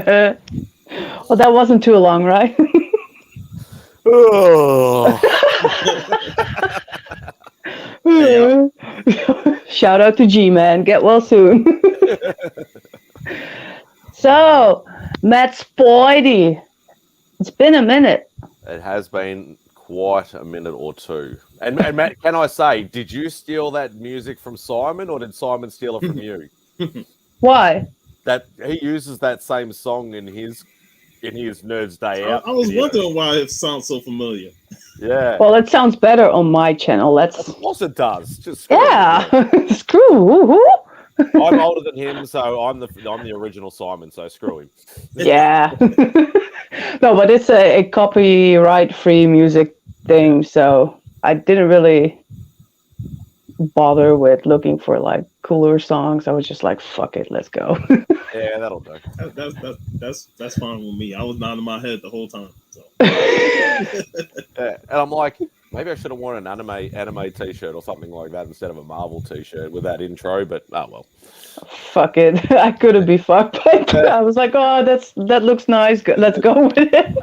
Well, that wasn't too long, right? Oh. Hey, Shout out to G-Man. Get well soon. So, Matt Spoity. It's been a minute. It has been quite a minute or two. And Matt, can I say, did you steal that music from Simon, or did Simon steal it from you? Why? That he uses that same song in his Nerds Day Out I was video. wondering why it sounds so familiar. Yeah. Well, it sounds better on my channel. Let's. Of course it does. Just screw him, Yeah, screw. Woo-hoo. I'm older than him, so I'm the original Simon. So screw him. Yeah. No, but it's a copyright-free music thing, so I didn't really bother with looking for like cooler songs. I was just like, fuck it, let's go. Yeah, that'll do. That's fine with me. I was nodding my head the whole time. So. Yeah. And I'm like, maybe I should have worn an anime T-shirt or something like that instead of a Marvel T-shirt with that intro. But oh well. Fuck it, I couldn't be fucked. I was like, oh, that looks nice. Let's go with it.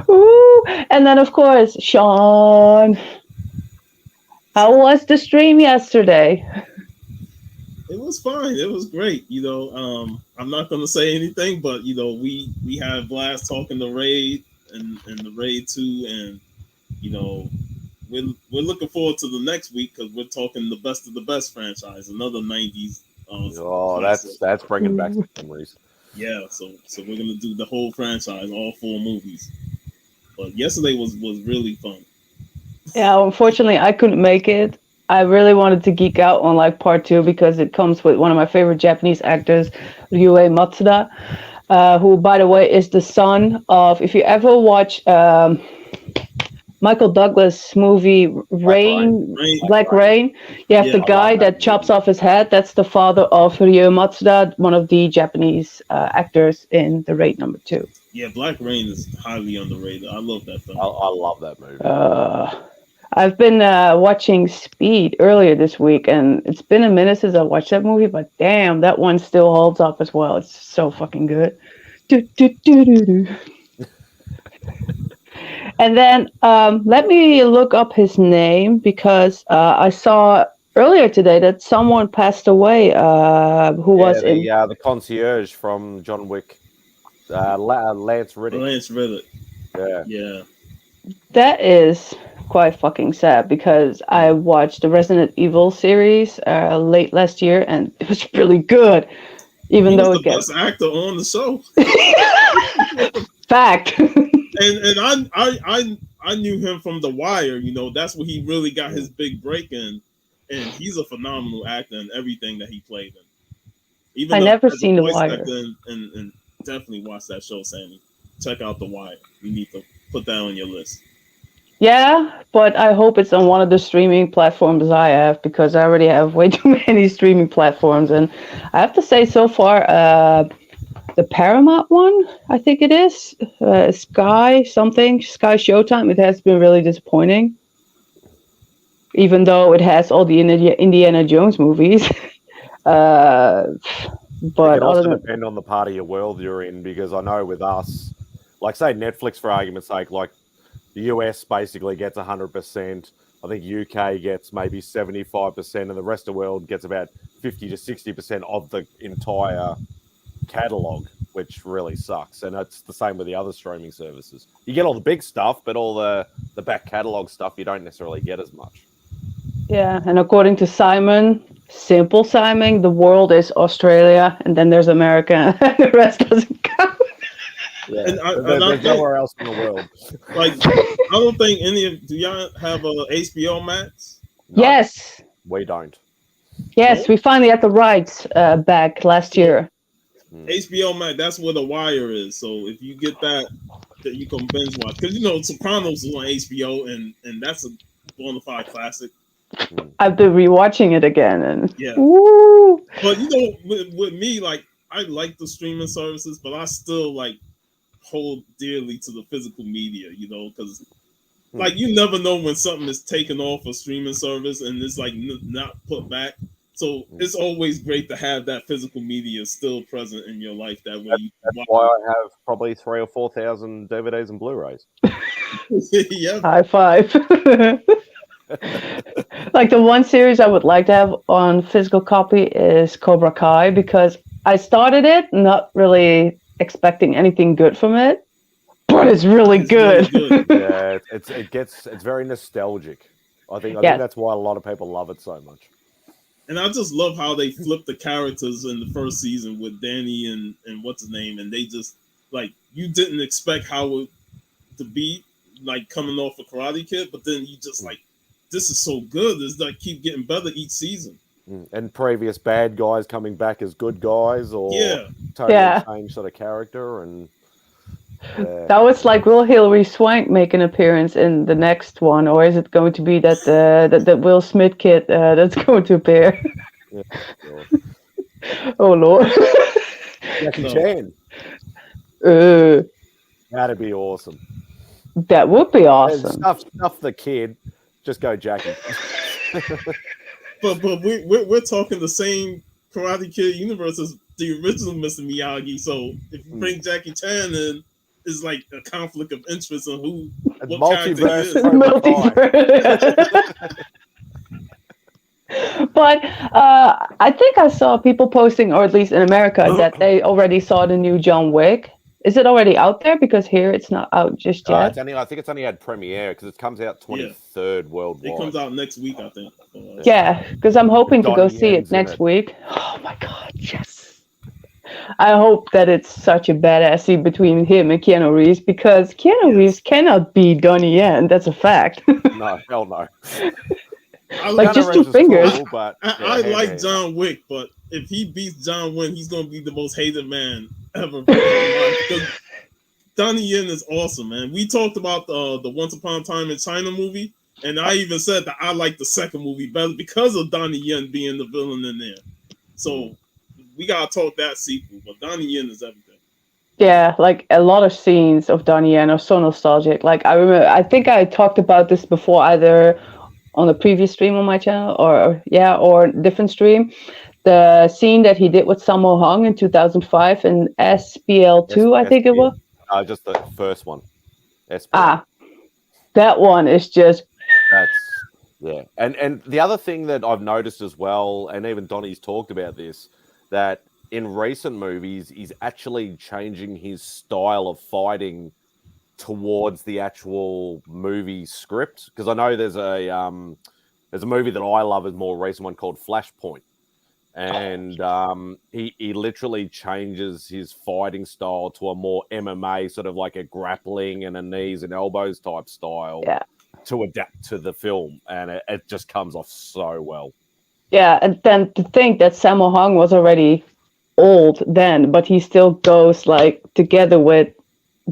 Ooh. And then of course, Sean. How was the stream yesterday? It was fine. It was great. I'm not gonna say anything, but we had a blast talking the raid and the raid 2, and we're looking forward to the next week because we're talking the best of the best franchise, another 90s. Oh, that's bringing back some memories. Yeah, so we're gonna do the whole franchise, all 4 movies. But yesterday was really fun. Yeah, unfortunately, I couldn't make it. I really wanted to geek out on like part 2 because it comes with one of my favorite Japanese actors, Ryuei Matsuda, who, by the way, is the son of. If you ever watch Michael Douglas movie Black Rain, you have the guy that chops off his head. That's the father of Ryuei Matsuda, one of the Japanese actors in The Raid number 2. Yeah, Black Rain is highly underrated. I love that film. I love that movie. I've been watching Speed earlier this week, and it's been a minute since I watched that movie, but damn, that one still holds up as well. It's so fucking good. And then let me look up his name because I saw earlier today that someone passed away who was the concierge from John Wick, Lance Riddick. Lance Riddick. Yeah. That is quite fucking sad because I watched the Resident Evil series late last year and it was really good. Even though he was the best actor on the show. Fact. and I knew him from The Wire. That's where he really got his big break in, and he's a phenomenal actor in everything that he played in. Even I never seen The Wire. And definitely watch that show, Sammy. Check out The Wire. You need to put that on your list. Yeah, but I hope it's on one of the streaming platforms I have because I already have way too many streaming platforms. And I have to say, so far, the Paramount one, I think it is, Sky Showtime, it has been really disappointing. Even though it has all the Indiana Jones movies. But it also depends on the part of your world you're in, because I know with us, like say Netflix for argument's sake, like the US basically gets 100%. I think UK gets maybe 75%, and the rest of the world gets about 50 to 60% of the entire catalog, which really sucks. And it's the same with the other streaming services. You get all the big stuff, but all the back catalog stuff you don't necessarily get as much. Yeah, and according to Simple Simon, the world is Australia, and then there's America, and the rest doesn't count. Yeah, there's nowhere else in the world. Like, I don't think do y'all have a HBO Max? No, yes. We don't. Yes, we finally had the rights back last year. HBO Max, that's where The Wire is. So if you get that you can binge watch. Because, Sopranos is on HBO, and that's a bona fide classic. I've been rewatching it again. And yeah. Woo! But, with me, like, I like the streaming services, but I still, like, hold dearly to the physical media, because like you never know when something is taken off a streaming service and it's like not put back. So it's always great to have that physical media still present in your life. That way, that's why I have probably 3,000 or 4,000 DVDs and Blu-rays. Yeah. High five. Like the one series I would like to have on physical copy is Cobra Kai, because I started it not really expecting anything good from it, but it's really good. Really good. Yeah, it's very nostalgic. I think that's why a lot of people love it so much. And I just love how they flipped the characters in the first season with Danny and what's his name, and they just like you didn't expect how it to be like coming off a Karate Kid, but then you just like this is so good. It's like keep getting better each season. And previous bad guys coming back as good guys, or totally changed sort of character, and that was like, will Hilary Swank make an appearance in the next one, or is it going to be that that Will Smith kid that's going to appear? Yeah, sure. Oh Lord, Jackie Chan. That'd be awesome. That would be awesome. Stuff the kid. Just go Jackie. but we're talking the same Karate Kid universe as the original Mr. Miyagi. So if you bring Jackie Chan in, it's like a conflict of interest on what character he is. Multiverse. But I think I saw people posting, or at least in America, that they already saw the new John Wick. Is it already out there? Because here it's not out just yet. I think it's only had premiere because it comes out 23rd worldwide. It comes out next week, I think. Yeah, because I'm hoping to go see it next week. Oh my God, yes. I hope that it's such a badass scene between him and Keanu Reeves, because Keanu Reeves cannot be Donnie Yen. That's a fact. No, hell no. Like just two fingers. Cool, but, I like John Wick, but if he beats John Wick, he's going to be the most hated man ever. Because Donnie Yen is awesome, man. We talked about the Once Upon a Time in China movie, and I even said that I like the second movie better because of Donnie Yen being the villain in there. So we gotta talk that sequel, but Donnie Yen is everything. Yeah, like a lot of scenes of Donnie Yen are so nostalgic. Like I remember, I think I talked about this before, either on the previous stream on my channel or different stream. The scene that he did with Sammo Hung in 2005 in SPL2, I think it was. Just the first one. SPL. That one is just. And the other thing that I've noticed as well, and even Donnie's talked about this, that in recent movies, he's actually changing his style of fighting towards the actual movie script. Because I know there's a movie that I love, is more recent one called Flashpoint. And he literally changes his fighting style to a more MMA, sort of like a grappling and a knees and elbows type style to adapt to the film. And it just comes off so well. Yeah, and then to think that Sammo Hung was already old then, but he still goes like together with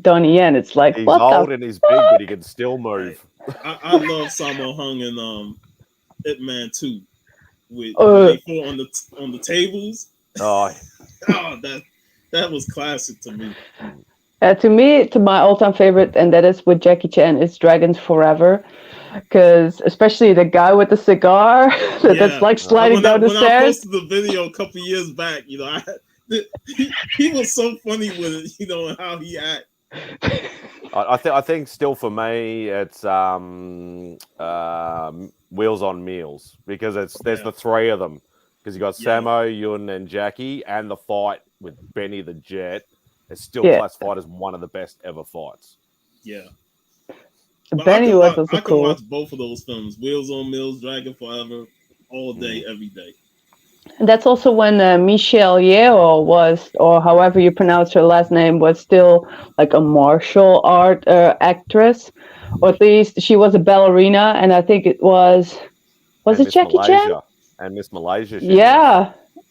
Donnie Yen. It's like, he's what old and he's big, but he can still move. I love Sammo Hung in Ip Man 2. With they fall on the tables. That was classic to me. To my all-time favorite, and that is with Jackie Chan, is Dragons Forever, because especially the guy with the cigar that's like sliding down the stairs. I posted the video a couple years back, he was so funny with it, and how he acted. I think still for me it's Wheels on Meals, because there's the three of them, because you got Sammo, Yun, and Jackie, and the fight with Benny the Jet is still classified as one of the best ever fights. Yeah, Benny was also I can watch both of those films, Wheels on Meals, Dragon Forever, all day, every day. And that's also when Michelle Yeoh was, or however you pronounce her last name, was still like a martial art actress, or at least she was a ballerina. And I think it was it Jackie Chan? And Miss Malaysia.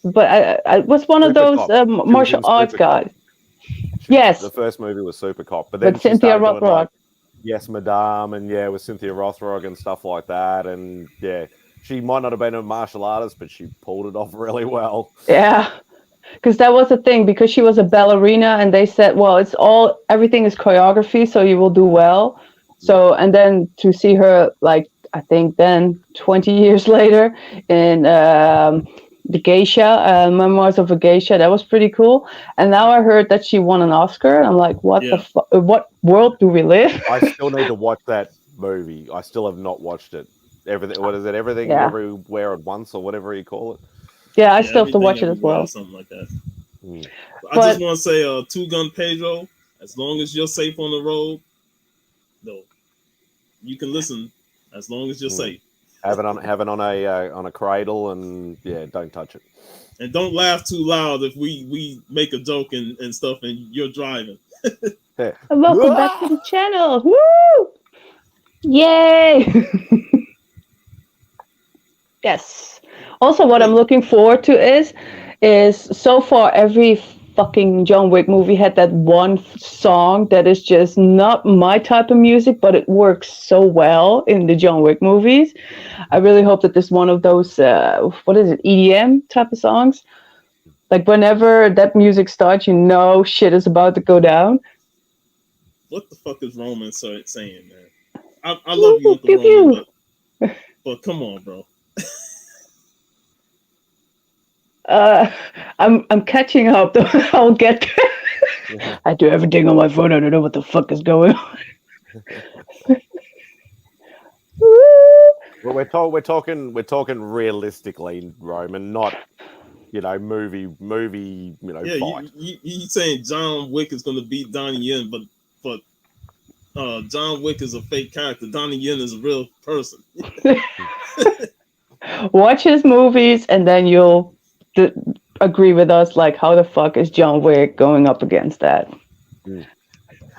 But I was one of those martial arts guys. Yes. The first movie was Super Cop, but then Cynthia Rothrock. Yes, Madame, and with Cynthia Rothrock and stuff like that, and she might not have been a martial artist, but she pulled it off really well. Yeah, because that was the thing, because she was a ballerina, and they said, well, everything is choreography, so you will do well. So, and then to see her, like, I think then 20 years later in the Geisha, Memoirs of a Geisha. That was pretty cool. And now I heard that she won an Oscar. I'm like, what the fuck? What world do we live? I still need to watch that movie. I still have not watched it. Everything. What is it? Everything, everywhere at once, or whatever you call it. Yeah, I still have to watch it as well. Something like that. I just want to say, Two Gun Pedro. As long as you're safe on the road, no, you can listen. As long as you're safe. Have it on a cradle, and don't touch it. And don't laugh too loud if we make a joke and stuff, and you're driving. And welcome back to the channel. Woo! Yay! Yes. Also, what I'm looking forward to is so far every fucking John Wick movie had that one song that is just not my type of music, but it works so well in the John Wick movies. I really hope that this one of those EDM type of songs. Like whenever that music starts, you know shit is about to go down. What the fuck is Roman saying, man? I love you, Uncle Roman, but come on, bro. I'm catching up. I'll get there. I do everything on my phone. I don't know what the fuck is going on. Well, we're talking realistically, Roman, not movie. Fight. You saying John Wick is going to beat Donnie Yen, but John Wick is a fake character. Donnie Yen is a real person. Watch his movies, and then you'll agree with us. Like, how the fuck is John Wick going up against that?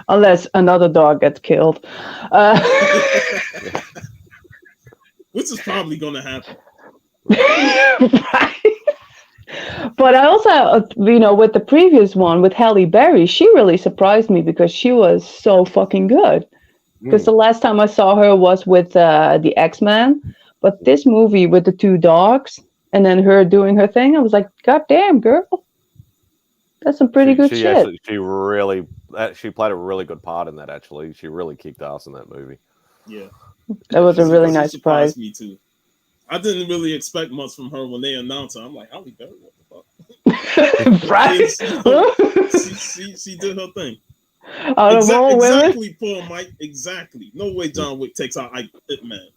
Unless another dog gets killed, which is probably going to happen. Right. But I also, with the previous one with Halle Berry, she really surprised me because she was so fucking good. Because the last time I saw her was with the X-Men, but this movie with the two dogs and then her doing her thing, I was like, God damn, girl, that's some pretty good shit. Actually, she played a really good part in that. Actually, she really kicked ass in that movie. Yeah, that was a really nice surprise. Me too. I didn't really expect much from her when they announced her. I'm like, Halle Berry, what the fuck? Right? she did her thing. Out of all women? Exactly, Paul Mike. Exactly. No way John Wick takes out Ip Man.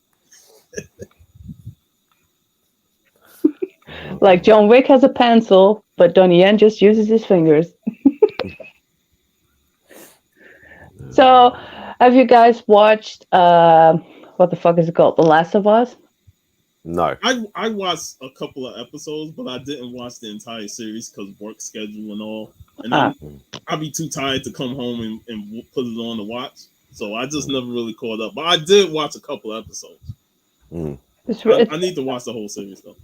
Like John Wick has a pencil, but Donnie Yen just uses his fingers. So, have you guys watched what the fuck is it called? The Last of Us? No. I watched a couple of episodes, but I didn't watch the entire series because work schedule and all. And I'd be too tired to come home and put it on to watch. So I just never really caught up. But I did watch a couple of episodes. I need to watch the whole series though.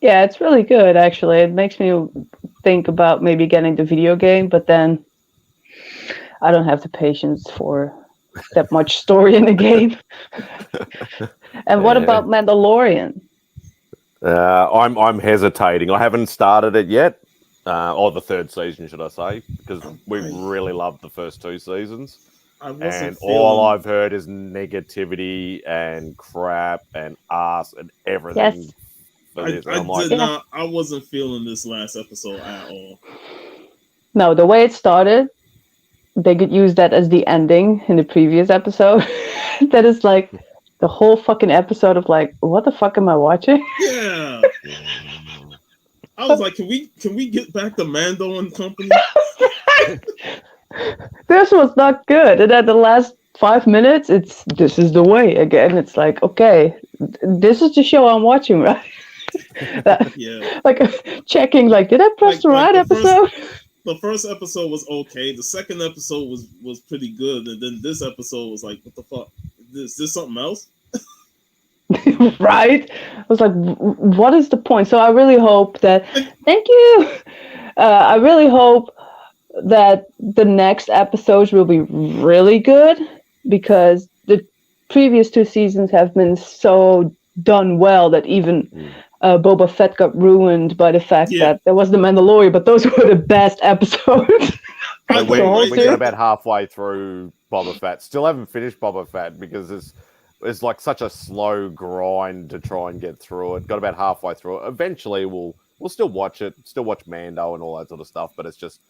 Yeah, it's really good actually. It makes me think about maybe getting the video game, but then I don't have the patience for that much story in the game. And what about Mandalorian? I'm hesitating. I haven't started it yet, or the third season, should I say? Because we really loved the first two seasons. All I've heard is negativity and crap and ass and everything. Yes. I wasn't feeling this last episode at all. No, the way it started, they could use that as the ending in the previous episode. That is like the whole fucking episode of like, what the fuck am I watching? Yeah. I was like, can we get back to Mando and company? This was not good. And at the last 5 minutes, this is the way again. It's like, okay, this is the show I'm watching, right? Like checking, like, did I press the right episode? The first episode was okay. The second episode was pretty good, and then this episode was like, what the fuck? Is this something else? Right? I was like, what is the point? So I really hope that. Thank you. I really hope that the next episodes will be really good because the previous two seasons have been so done well that even Boba Fett got ruined by the fact that there was the Mandalorian, but those were the best episodes. We got about halfway through Boba Fett. Still haven't finished Boba Fett because it's like such a slow grind to try and get through it. Got about halfway through it. Eventually we'll we'll still watch it, still watch Mando and all that sort of stuff, but it's just,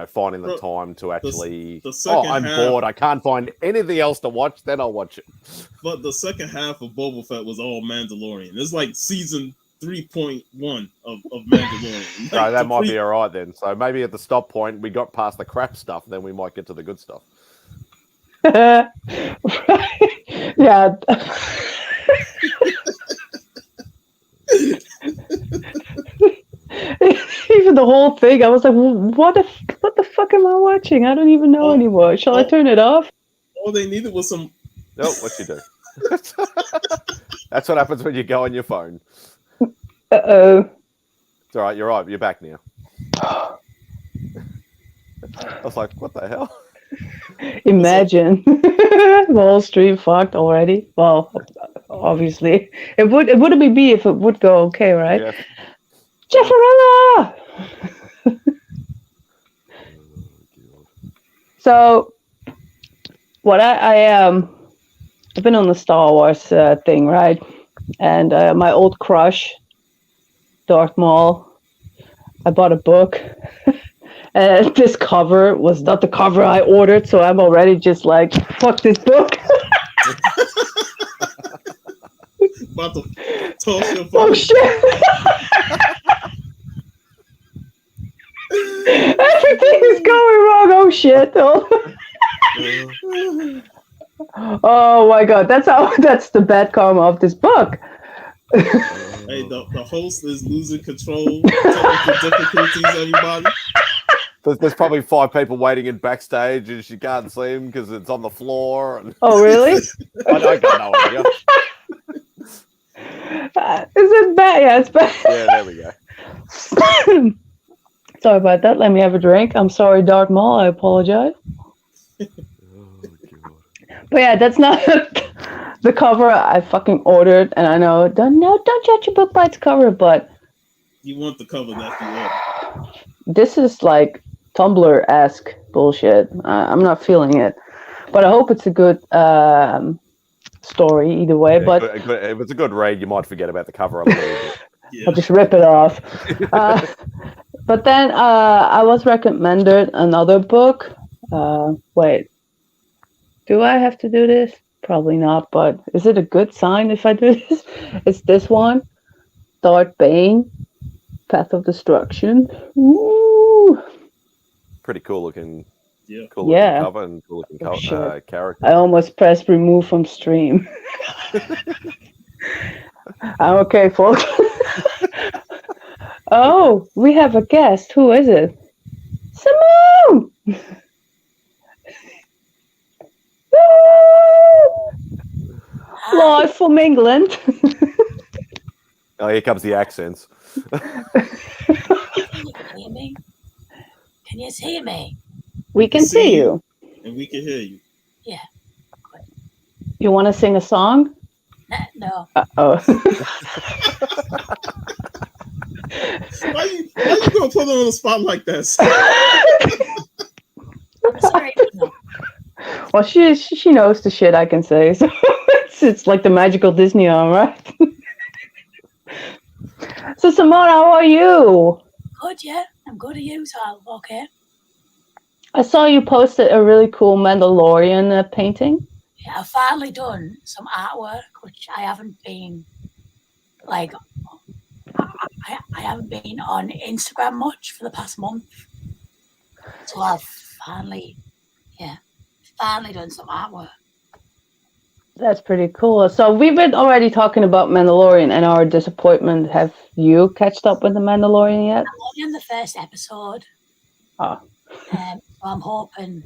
finding the time to actually. I'm bored. I can't find anything else to watch. Then I'll watch it. But the second half of Boba Fett was all Mandalorian. It's like season 3.1 of Mandalorian. So that might be all right then. So maybe at the stop point, we got past the crap stuff, then we might get to the good stuff. Yeah. Even the whole thing, I was like, what the fuck am I watching? I don't even know anymore. Shall I turn it off? All they needed was some... No, what you do. That's what happens when you go on your phone. Uh-oh. It's all right. You're right. You're back now. I was like, what the hell? Imagine. The whole stream fucked already. Well, obviously. It wouldn't be me if it would go okay, right? Yeah. Jeffarella! So, what I've been on the Star Wars thing, right? And my old crush, Darth Maul, I bought a book. And this cover was not the cover I ordered, so I'm already just like, fuck this book. About to toss your phone. Oh shit! Everything is going wrong. Oh shit! Oh my god, that's the bad karma of this book. Hey, the host is losing control. Technical difficulties, everybody. There's probably 5 people waiting in backstage, and she can't see him because it's on the floor. And... Oh really? I don't know. Is it bad? Yeah, it's bad. Yeah, there we go. Sorry about that. Let me have a drink. I'm sorry, Darth Maul. I apologize. But yeah, that's not the cover I fucking ordered, and I know don't judge a book by its cover, but you want the cover that you want. This is like Tumblr-esque bullshit. I'm not feeling it, but I hope it's a good story either way. Yeah, but if it's a good read, you might forget about the cover a little bit. Yeah. I'll just rip it off. But then I was recommended another book. Wait. Do I have to do this? Probably not, but is it a good sign if I do this? It's this one. Darth Bane, Path of Destruction. Ooh. Pretty cool looking. Yeah. Cool looking cover and cool looking character. I almost pressed remove from stream. I'm okay, folks. Oh, we have a guest. Who is it? Simone! Live from England. Oh, here comes the accents. Can you hear me? Can you see me? We can see you. And we can hear you. Yeah. Good. You want to sing a song? No. Oh. Why you gonna put her on the spot like that? I'm sorry. No. Well, she knows the shit I can say, so it's like the magical Disney arm, right? So Simone, how are you? Good, yeah. I'm good at you, so okay. I saw you posted a really cool Mandalorian painting. Yeah, I've finally done some artwork, which I haven't been like. I haven't been on Instagram much for the past month, so I've finally done some artwork. That's pretty cool. So we've been already talking about Mandalorian and our disappointment. Have you catched up with the Mandalorian yet? I'm only on the first episode. Oh. So I'm hoping.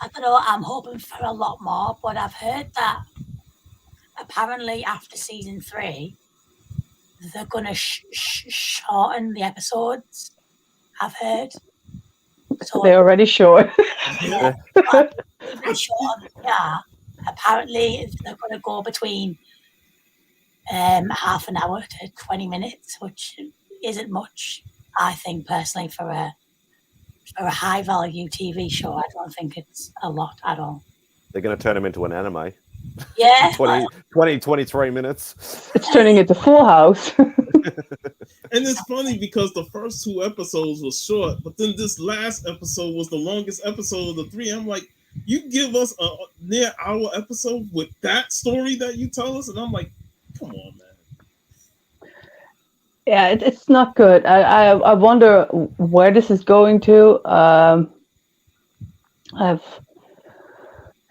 I don't know. I'm hoping for a lot more, but I've heard that apparently after season 3, they're gonna shorten the episodes. I've heard. So They're already short. yeah, even shorter. Yeah. Apparently, they're going to go between half an hour to 20 minutes, which isn't much, I think, personally, for a high-value TV show. I don't think it's a lot at all. They're going to turn them into an anime. Yeah. 23 minutes. It's turning into Full House. And it's funny because the first 2 episodes were short, but then this last episode was the longest episode of the 3. I'm like, you give us a near hour episode with that story that you tell us, and I'm like, come on, man. Yeah, it's not good. I wonder where this is going to. I have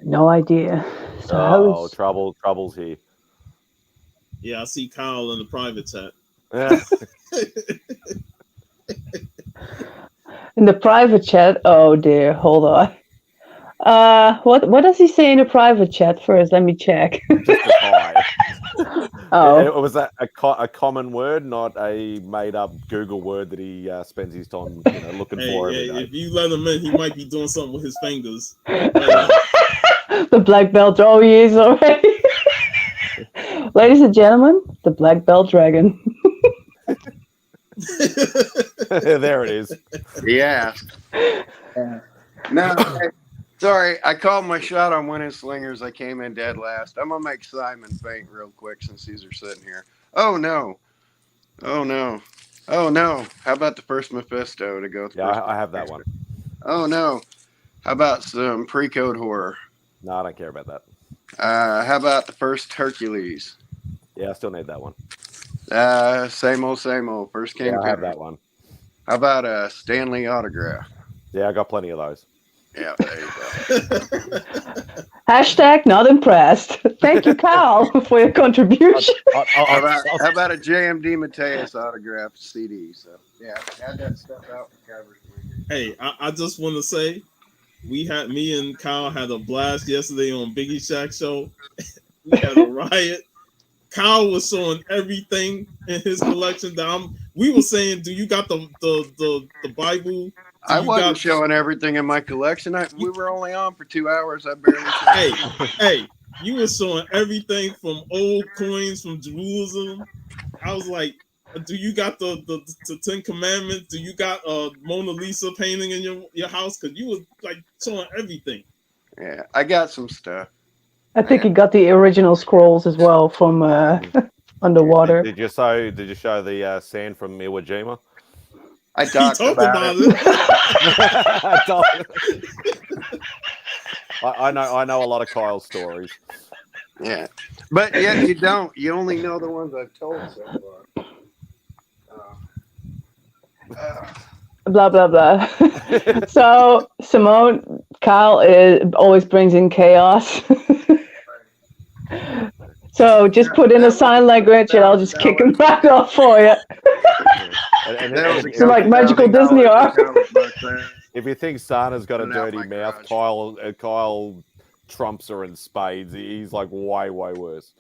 no idea. So trouble's here. Yeah, I see Kyle in the private chat. Yeah. In the private chat, oh dear, hold on. What does he say in the private chat first? Let me check. Just a hi. Oh, It was a common word, not a made-up Google word that he spends his time looking for every day. If you let him in, he might be doing something with his fingers. the black belt. Oh, he is already. Ladies and gentlemen, the black belt dragon. There it is. Yeah. No, sorry, I called my shot on winning slingers. I came in dead last. I'm gonna make Simon faint real quick since these are sitting here. Oh no. Oh no. Oh no. How about the first Mephisto to go through? Yeah, I have that one. Oh no. How about some pre-code horror? No, I don't care about that. How about the first Hercules? Yeah, I still need that one. Same old. First King. Yeah, I have that one. How about a Stanley autograph? Yeah, I got plenty of those. Yeah, there you go. Hashtag not impressed. Thank you, Kyle, for your contribution. How about a JMD Mateus autograph CD? So yeah, add that stuff out for covers. Hey, I just want to say, me and Kyle had a blast yesterday on Biggie Shack show. We had a riot. Kyle was showing everything in his collection. We were saying, do you got the Bible? I wasn't showing everything in my collection. We were only on for 2 hours. I barely. Hey, you were showing everything from old coins from Jerusalem. I was like, do you got the 10 Commandments? Do you got a Mona Lisa painting in your house? Because you were like showing everything. Yeah, I got some stuff. I think he got the original scrolls as well from underwater. Did you show the sand from Iwo Jima? I talked about it. I know a lot of Kyle's stories. Yeah, but yet you don't. You only know the ones I've told so far. Blah blah blah. So Simone, Kyle always brings in chaos. So just put in a sign language and I'll just kick him back off for you. It's like magical Disney art. If you think Sana's got a dirty mouth, Kyle trumps her in spades. He's like way worse.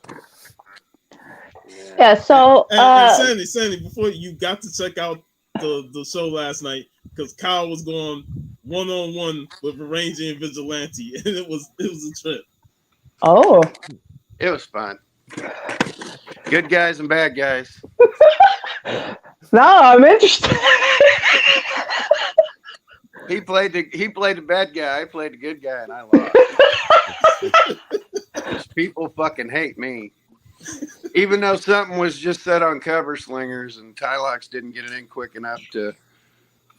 Yeah. So and Sandy, before you got to check out the show last night because Kyle was going 1-on-1 with a Ranger and Vigilante, and it was a trip. Oh. It was fun. Good guys and bad guys. No, I'm interested. He played the bad guy. I played the good guy, and I lost. People fucking hate me. Even though something was just said on Cover Slingers, and Tylox didn't get it in quick enough to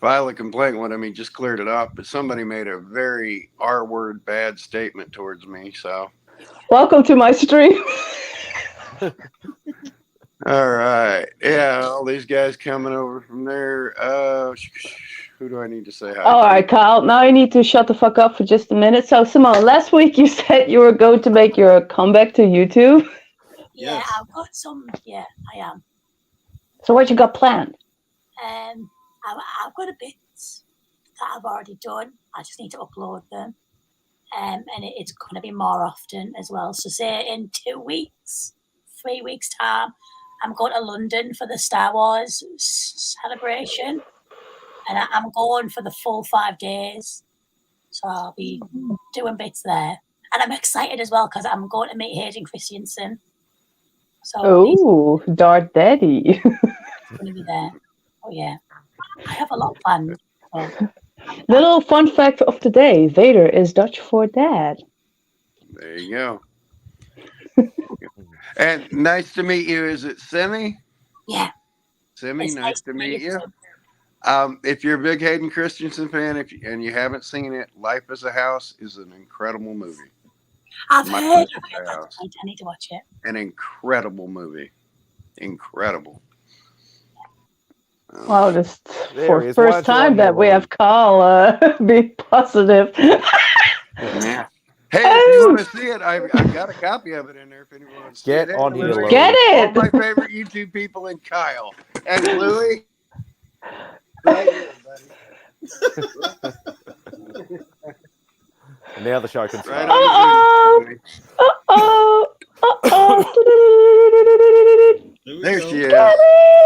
file a complaint with him, he just cleared it up. But somebody made a very R-word bad statement towards me, so. Welcome to my stream. All right. Yeah, all these guys coming over from there. Who do I need to say hi All to? right, Kyle. Now you need to shut the fuck up for just a minute. So, Simone, last week you said you were going to make your comeback to YouTube. Yeah, Yes. I've got some. Yeah, I am. So what you got planned? I've got a bits that I've already done. I just need to upload them. And it's going to be more often as well. So say in 2 weeks, 3 weeks time, I'm going to London for the Star Wars celebration. And I'm going for the full 5 days. So I'll be doing bits there. And I'm excited as well because I'm going to meet Hayden Christensen. So Oh, Darth Daddy. he's going to be there. Oh, yeah. I have a lot planned. So. Little fun fact of the day. Vader is Dutch for dad. There you go. And nice to meet you. Is it Simi? Yeah. Simi, It's nice to meet you. too. If you're a big Hayden Christensen fan, and you haven't seen it, Life as a House is an incredible movie. I've My heard Life of as it. a House. I need to watch it. An incredible movie. Incredible. Wow, this There for he is. Why first don't you time like that we more have Carl be positive. Yeah. Hey, if you want to see it, I've got a copy of it in there. If anyone wants to see Get it, on here, Louie, Louie. Get all it! my favorite YouTube people and Kyle and Louie. Right here, buddy. And now the show can Right start. on the Uh-oh! Uh-oh! There we she go.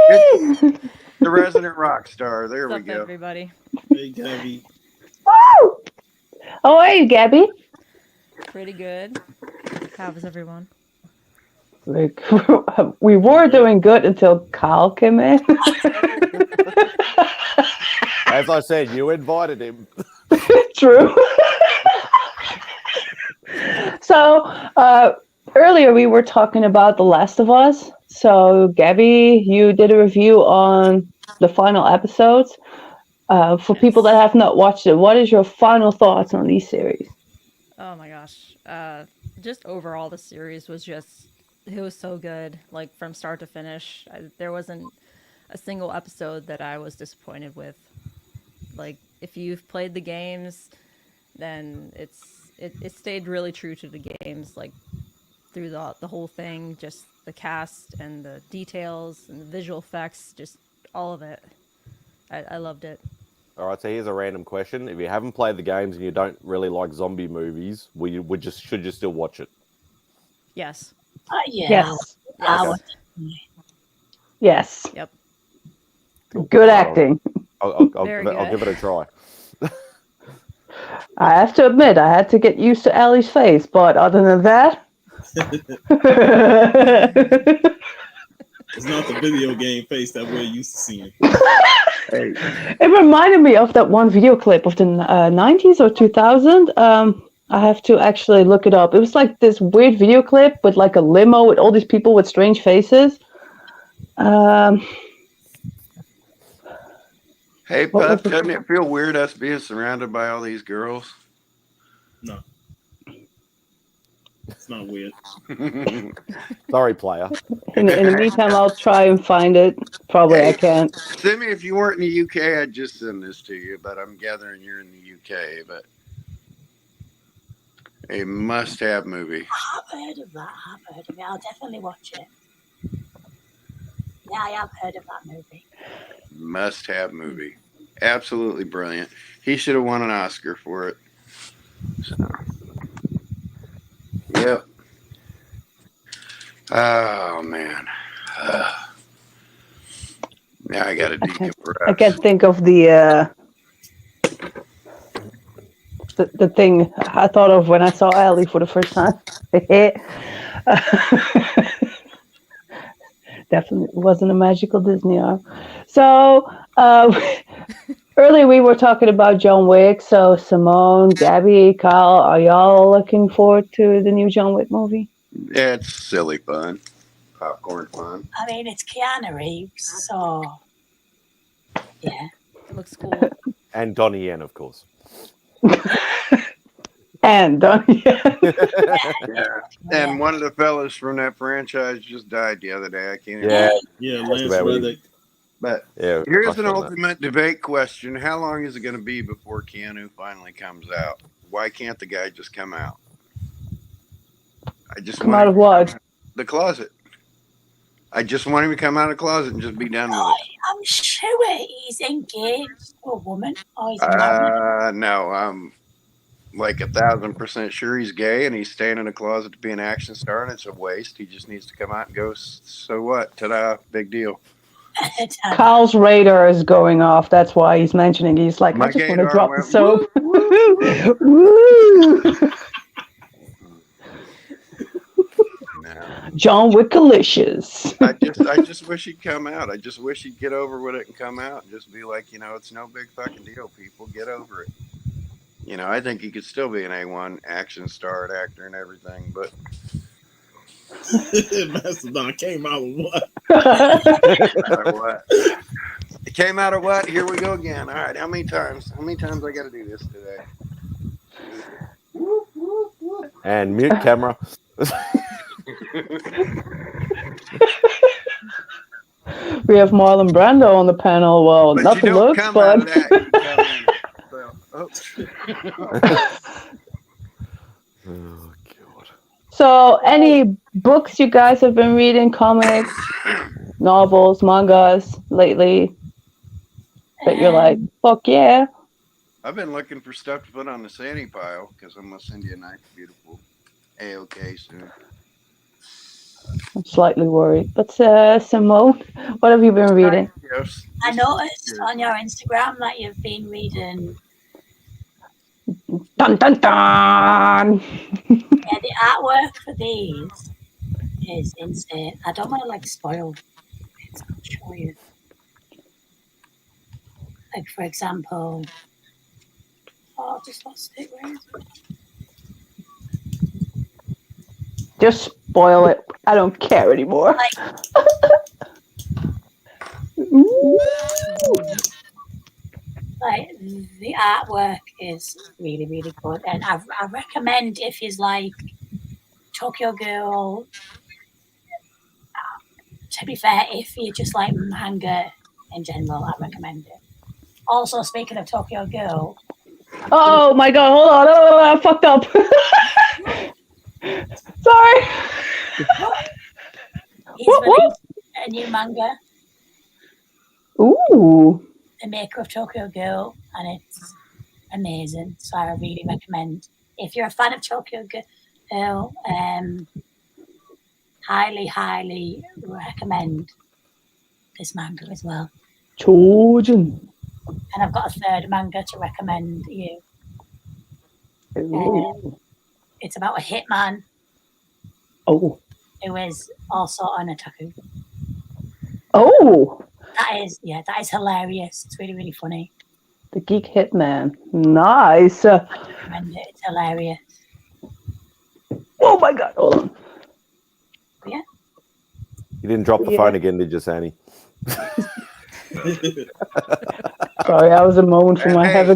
is. Gabby! The resident rock star. There What's we up, go. everybody? Hey, Gabby. Woo! How are you, Gabby? Pretty good. How was everyone? Like, we were doing good until Carl came in. As I said, you invited him. True. So, earlier we were talking about The Last of Us. So, Gabby, you did a review on the final episodes. For people that have not watched it, what is your final thoughts on these series? Oh my gosh. Just overall, the series was it was so good. Like from start to finish, there wasn't a single episode that I was disappointed with. Like if you've played the games, then it stayed really true to the games. Like through the whole thing, just the cast and the details and the visual effects, just all of it. I loved it. All right, so here's a random question. If you haven't played the games and you don't really like zombie movies, should you still watch it? Yes. Yeah. Yes. I would. Yes. Yep. Good acting. I'll Very give it a try. I have to admit, I had to get used to Ellie's face, but other than that. It's not the video game face that we're used to seeing. Hey, It reminded me of that one video clip of the 90s or 2000. I have to actually look it up. It was like this weird video clip with like a limo with all these people with strange faces. hey, What was Puff, it? doesn't it feel weird us being surrounded by all these girls? No. It's not weird. Sorry, player. In the meantime, I'll try and find it. Probably I can't. Simi, if you weren't in the UK, I'd just send this to you, but I'm gathering you're in the UK. But a must-have movie. I've heard of that. I'll definitely watch it. Yeah, I have heard of that movie. Must-have movie. Absolutely brilliant. He should have won an Oscar for it. So. Yep. Oh man. Now I got to decompress. I can't think of the thing I thought of when I saw Ellie for the first time. Definitely wasn't a magical Disney arm. So earlier we were talking about John Wick. So Simone, Gabby, Kyle, are y'all looking forward to the new John Wick movie? Yeah, it's silly fun. Popcorn fun. I mean, it's Keanu Reeves, so yeah. It looks cool. And Donnie Yen, of course. And Yeah. And one of the fellas from that franchise just died the other day. I can't even. Yeah, That's Lance about what Reddick. But Yeah. here's an ultimate debate question. How long is it going to be before Keanu finally comes out? Why can't the guy just come out? I just come want out him of to what? come out the closet. I just want him to come out of the closet and just be done with it. I'm sure he's engaged to a woman. Or he's married. No, I'm like 1,000% sure he's gay and he's staying in a closet to be an action star, and it's a waste. He just needs to come out and go, so what? Ta-da, big deal. Kyle's radar is going off. That's why he's mentioning. He's like, My I just want gaydar to drop the went, soap. Woo! No. John Wickalicious. I just wish he'd come out. I just wish he'd get over with it and come out and just be like, it's no big fucking deal. People get over it. I think he could still be an A1 action star and actor and everything, but Mastodon came out of what? What? It came out of what? Here we go again. All right, how many times? How many times I got to do this today? And mute camera. We have Marlon Brando on the panel. Well, But not you the don't looks, come but out of that. You come in it. Oh god. So, any books you guys have been reading, comics, novels, mangas lately that you're like, fuck yeah? I've been looking for stuff to put on the Sandy pile because I'm gonna send you a nice, beautiful AOK soon. I'm slightly worried. But Simone, what have you been reading? Yes. I noticed on your Instagram that you've been reading. Dun dun dun! Yeah, the artwork for these is insane. I don't want to spoil it. I'll show you. Like for example, I just lost it. Where is it? Just spoil it. I don't care anymore. Like the artwork is really, really good, and I recommend if you like Tokyo Ghoul. To be fair, if you just like manga in general, I recommend it. Also, speaking of Tokyo Ghoul. Oh my god, hold on. Oh, I fucked up. Sorry. He's released a new manga. Ooh. The maker of Tokyo Ghoul, and it's amazing. So I really recommend. If you're a fan of Tokyo Ghoul, highly recommend this manga as well. Chojin. And I've got a third manga to recommend you. It's about a hitman. Oh. Who is also an otaku. Oh. That is hilarious. It's really, really funny. The Geek Hitman. Nice. I recommend it. It's hilarious. Oh my god, hold on. Yeah. You didn't drop the phone again, did you, Sandy? Sorry, I was having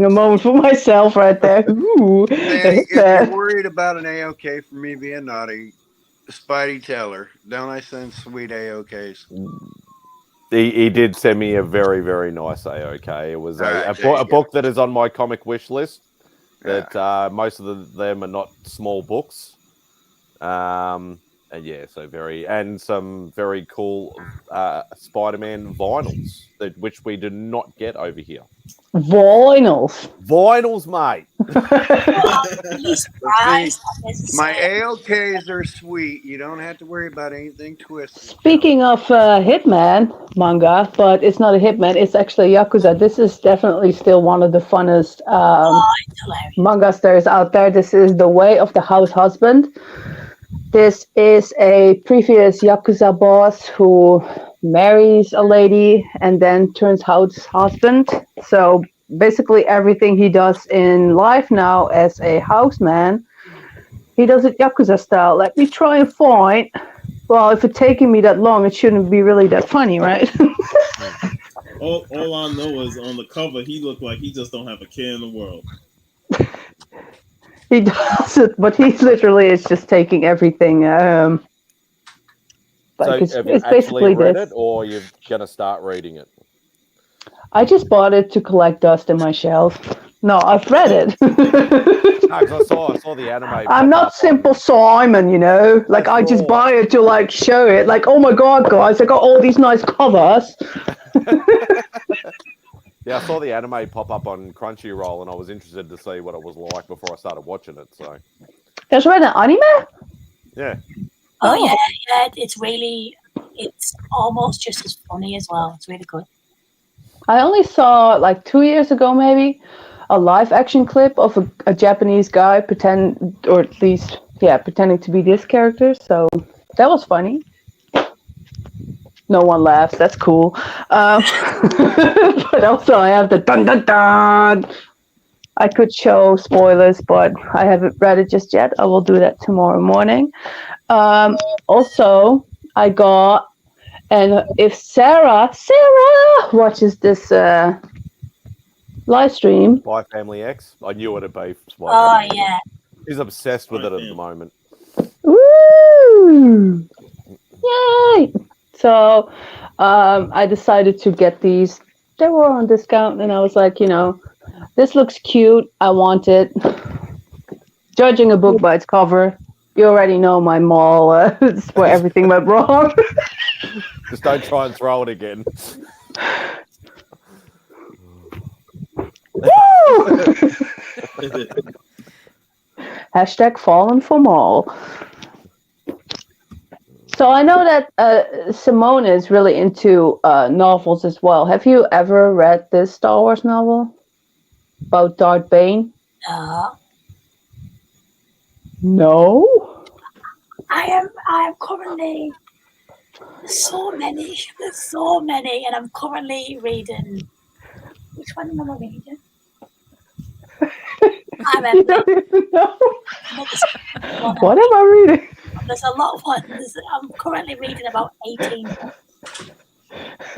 a moment for myself right there. Ooh. Sandy, if you're worried about an AOK for me being naughty, Spidey Teller, don't I send sweet AOKs? He did send me a very, very nice AOK. It was a book that is on my comic wish list. That most of them are not small books. And yeah, some very cool Spider-Man vinyls which we did not get over here. Vinyls, mate. My AOKs are sweet. You don't have to worry about anything twisted. Speaking of Hitman manga, but it's not a Hitman, it's actually Yakuza. This is definitely still one of the funnest mangas there is out there. This is The Way of the House Husband. This is a previous Yakuza boss who marries a lady and then turns house husband. So basically everything he does in life now as a houseman, he does it Yakuza style. Let me try and find. Well, if it's taking me that long, it shouldn't be really that funny, right? all I know is on the cover, he looked like he just don't have a care in the world. He does it, but he literally is just taking everything. So have you it's actually basically read this. it, or you're gonna start reading it? I just bought it to collect dust in my shelf. No, I've read it. I saw the anime. I'm not Simple Simon, you know. Like I just buy it to show it. Like, oh my god, guys, I got all these nice covers. Yeah, I saw the anime pop up on Crunchyroll, and I was interested to see what it was like before I started watching it. So, there's an anime? Yeah. Oh yeah. It's almost just as funny as well. It's really good. I only saw 2 years ago, maybe, a live action clip of a Japanese guy pretending to be this character. So that was funny. No one laughs. That's cool. But also I have the dun dun dun. I could show spoilers, but I haven't read it just yet. I will do that tomorrow morning. Also, I got, and if Sarah watches this live stream. Spy Family X. I knew it'd be. Oh, yeah. She's obsessed with it at the moment. Woo! Yay! So I decided to get these. They were on discount, and I was like, this looks cute. I want it. Judging a book by its cover, you already know my mall. It's where everything went wrong. Just don't try and throw it again. Hashtag fallen for mall. So I know that Simone is really into novels as well. Have you ever read this Star Wars novel about Darth Bane? No. I am currently. There's so many, and I'm currently reading. Which one am I reading? I remember. What am I reading? There's a lot of ones. I'm currently reading about 18 books.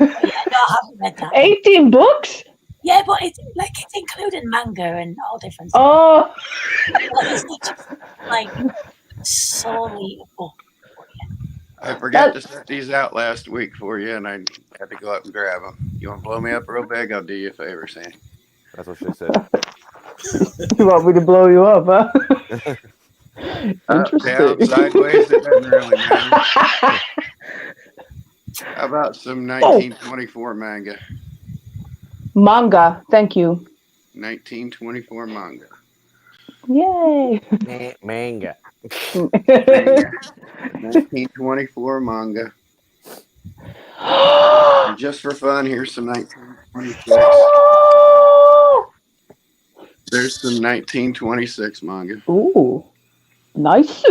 No, I haven't read that. 18 books? Yeah, but it's including manga and all different stuff. Oh. It's not just like solely a book. I forgot to set these out last week for you, and I had to go up and grab them. You want to blow me up real big? I'll do you a favor, Sandy. That's what she said. You want me to blow you up, huh? Interesting. Down, sideways, it doesn't really matter. How about some 1924 manga? Manga, thank you. 1924 manga. Yay. Manga. 1924 manga. And just for fun, here's some 1926. There's some 1926 manga. Ooh, nice.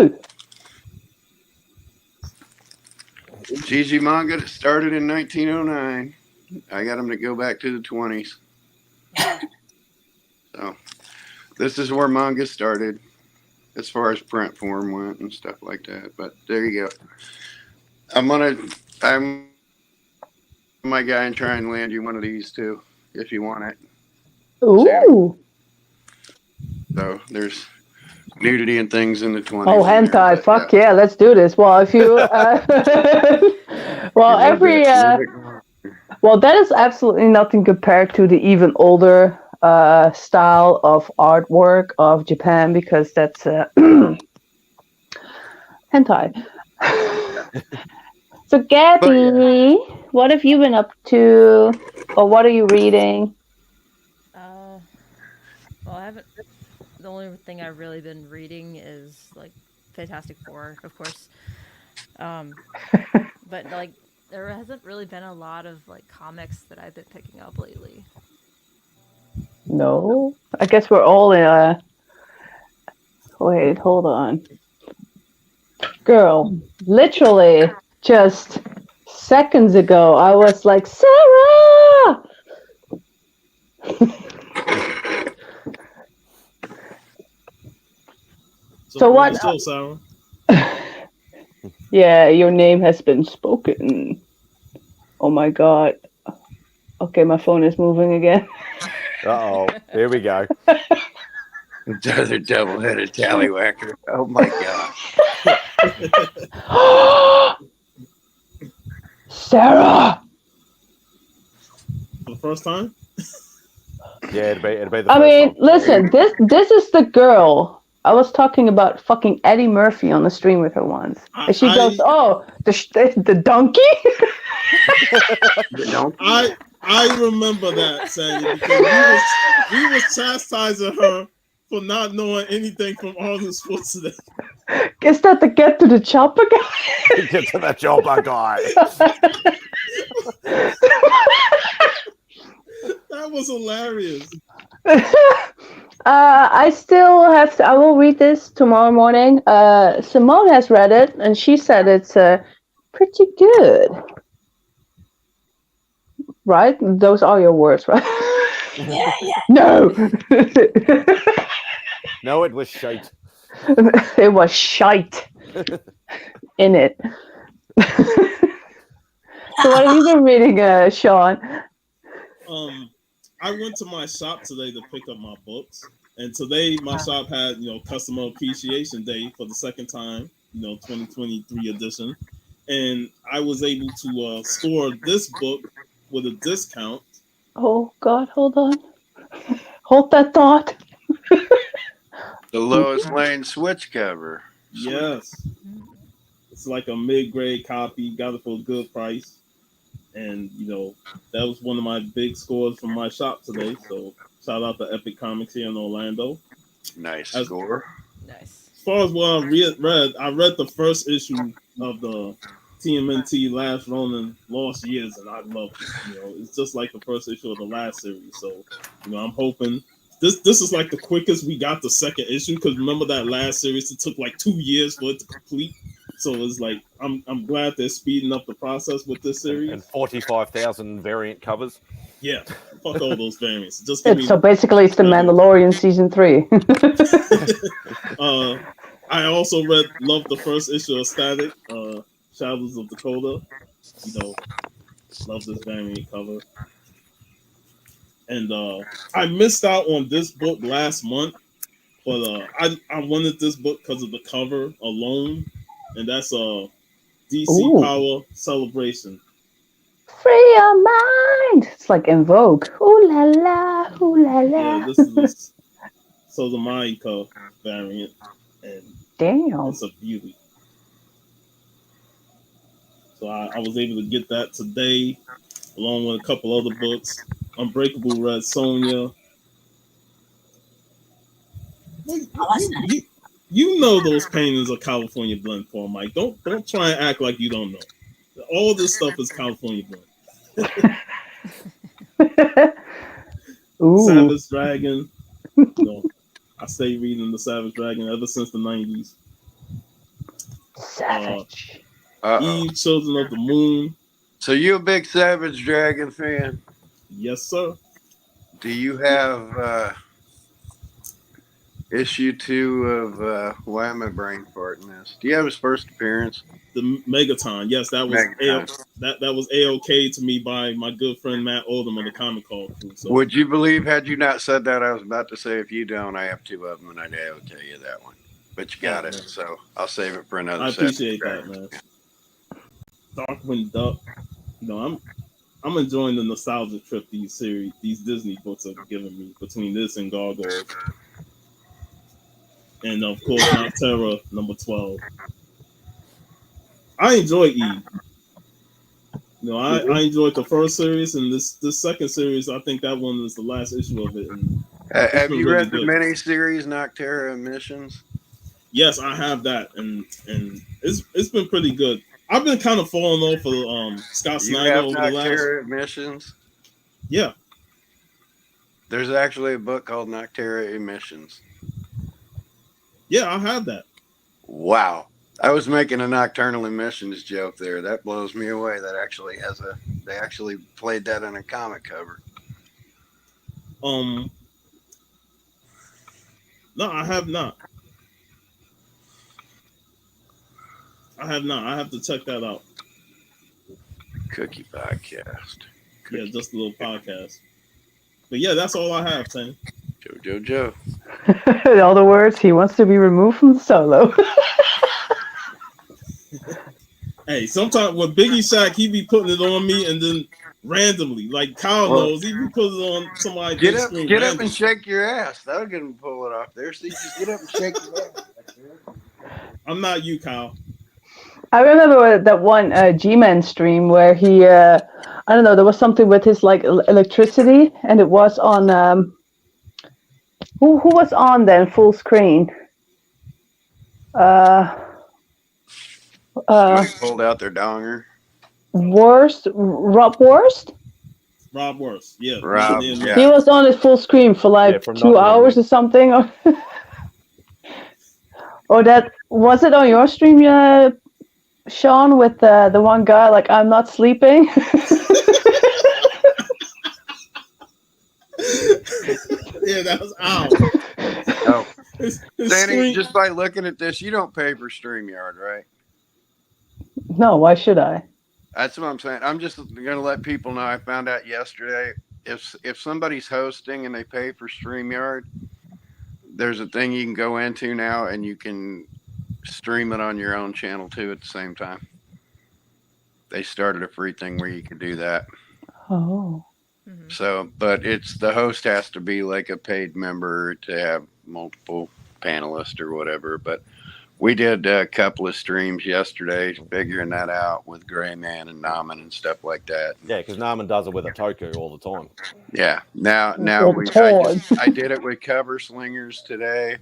GG manga that started in 1909. I got them to go back to the 20s. So this is where manga started as far as print form went and stuff like that. But there you go. I'm my guy and try and land you one of these too, if you want it. Ooh. So there's nudity and things in the 20s. Oh, hentai. Fuck yeah, let's do this. Well, if you... well, every... well, that is absolutely nothing compared to the even older style of artwork of Japan, because that's hentai. So, Gabby, what have you been up to? Or what are you reading? Well, I haven't... The only thing I've really been reading is, like, Fantastic Four, of course. But, like, there hasn't really been a lot of, like, comics that I've been picking up lately. No? I guess we're all in a... Wait, hold on. Girl, literally just seconds ago, I was like, Sarah! So what? Still, Sarah? Yeah, your name has been spoken. Oh my god. Okay, my phone is moving again. Uh-oh. Here we go. The other double-headed tallywhacker. Oh my god. Sarah! For the first time? Yeah, it'd be the first I mean, time. listen, this is the girl. I was talking about fucking Eddie Murphy on the stream with her once. And she goes, oh, the donkey? The donkey? I remember that, Sandy, because we was chastising her for not knowing anything from Arnold Schwarzenegger. Is that the Get to the Chopper guy? Get to the chopper guy. That was hilarious. I still have to, I will read this tomorrow morning. Simone has read it, and she said it's pretty good. Right? Those are your words, right? Yeah, yeah. No. No, it was shite. It was shite in it. So what have you been reading, Sean? I went to my shop today to pick up my books, and today my shop had Customer Appreciation Day for the second time, 2023 edition, and I was able to score this book with a discount. Oh God, hold on. Hold that thought. The Lois Lane switch cover. Yes, it's like a mid-grade copy. Got it for a good price, and that was one of my big scores from my shop today. So shout out to Epic Comics here in Orlando. Nice score. Nice. As far as what I read the first issue of the TMNT Last Ronin Lost Years, and I loved it. It's just like the first issue of the last series. So, I'm hoping this is like the quickest we got the second issue, because remember that last series, it took like 2 years for it to complete. So it's like I'm glad they're speeding up the process with this series. And 45,000 variant covers. Yeah, fuck all those variants. Just give me. So basically, it's the Mandalorian season 3. I also loved the first issue of Static, Shadows of Dakota. Love this variant cover. And I missed out on this book last month, but I wanted this book because of the cover alone, and that's DC Ooh. Power Celebration. Free your mind. It's like In Vogue. Ooh la la, ooh la la. Yeah, this is the Sozamaika variant, and Damn. it's a beauty. So I was able to get that today, along with a couple other books. Unbreakable Red Sonja. You know those paintings are California blend form, Mike. Don't try and act like you don't know. All this stuff is California blend. Ooh. Savage Dragon. I stay reading the Savage Dragon ever since the 90s. Savage. Eve, Children of the Moon. So you a big Savage Dragon fan? Yes, sir. Do you have issue 2 of why am I brain farting this? Do you have his first appearance? The Megaton. Yes, that was that was A-OK to me by my good friend Matt Oldham of the Comic Call crew. So. Would you believe, had you not said that, I was about to say, if you don't, I have 2 of them, and I'd A-OK you that one. But you got it, so I'll save it for another. I appreciate that, man. Darkwing Duck. I'm enjoying the nostalgia trip these Disney books have given me, between this and Gargoyles. And of course, Nocterra #12. I enjoy Eve. I enjoyed the first series, and this second series, I think that one is the last issue of it. And have you read the miniseries Nocterra Missions? Yes, I have that, and it's been pretty good. I've been kind of falling off of Scott Snyder over the last. Nocterra Missions? Yeah. There's actually a book called Nocterra Emissions. Yeah, I have that. Wow. I was making a Nocturnal Emissions joke there. That blows me away. That actually they actually played that on a comic cover. No, I have not. I have to check that out. Cookie podcast. Yeah, just a little podcast. But yeah, that's all I have, Tony. Joe. In other words, he wants to be removed from the solo. Hey, sometimes with Biggie Shack, he be putting it on me, and then randomly, like Kyle knows, he be putting it on somebody. Get up and shake your ass. That'll get him pull it off there. So you just get up and shake your ass. I'm not you, Kyle. I remember that one G-Man stream where he, I don't know, there was something with his like electricity, and it was on. Who was on then full screen? Pulled out their donger. Rob Worst? Rob Worst, yeah. Rob, yeah. He was on his full screen for like 2 hours or something. Or that was it on your stream, Sean, with the one guy like I'm not sleeping. Yeah, that was ow. Oh, His Danny, screen- just by looking at this, you don't pay for StreamYard, right? No, why should I? That's what I'm saying. I'm just going to let people know. I found out yesterday if somebody's hosting and they pay for StreamYard, there's a thing you can go into now and you can stream it on your own channel too at the same time. They started a free thing where you could do that. Oh. Mhm. So, but it's the host has to be like a paid member to have multiple panelists or whatever. But we did a couple of streams yesterday figuring that out with Gray Man and Naman and stuff like that. Yeah, because Naman does it with a Toku all the time. Yeah. Now Well, I did it with Cover Slingers today.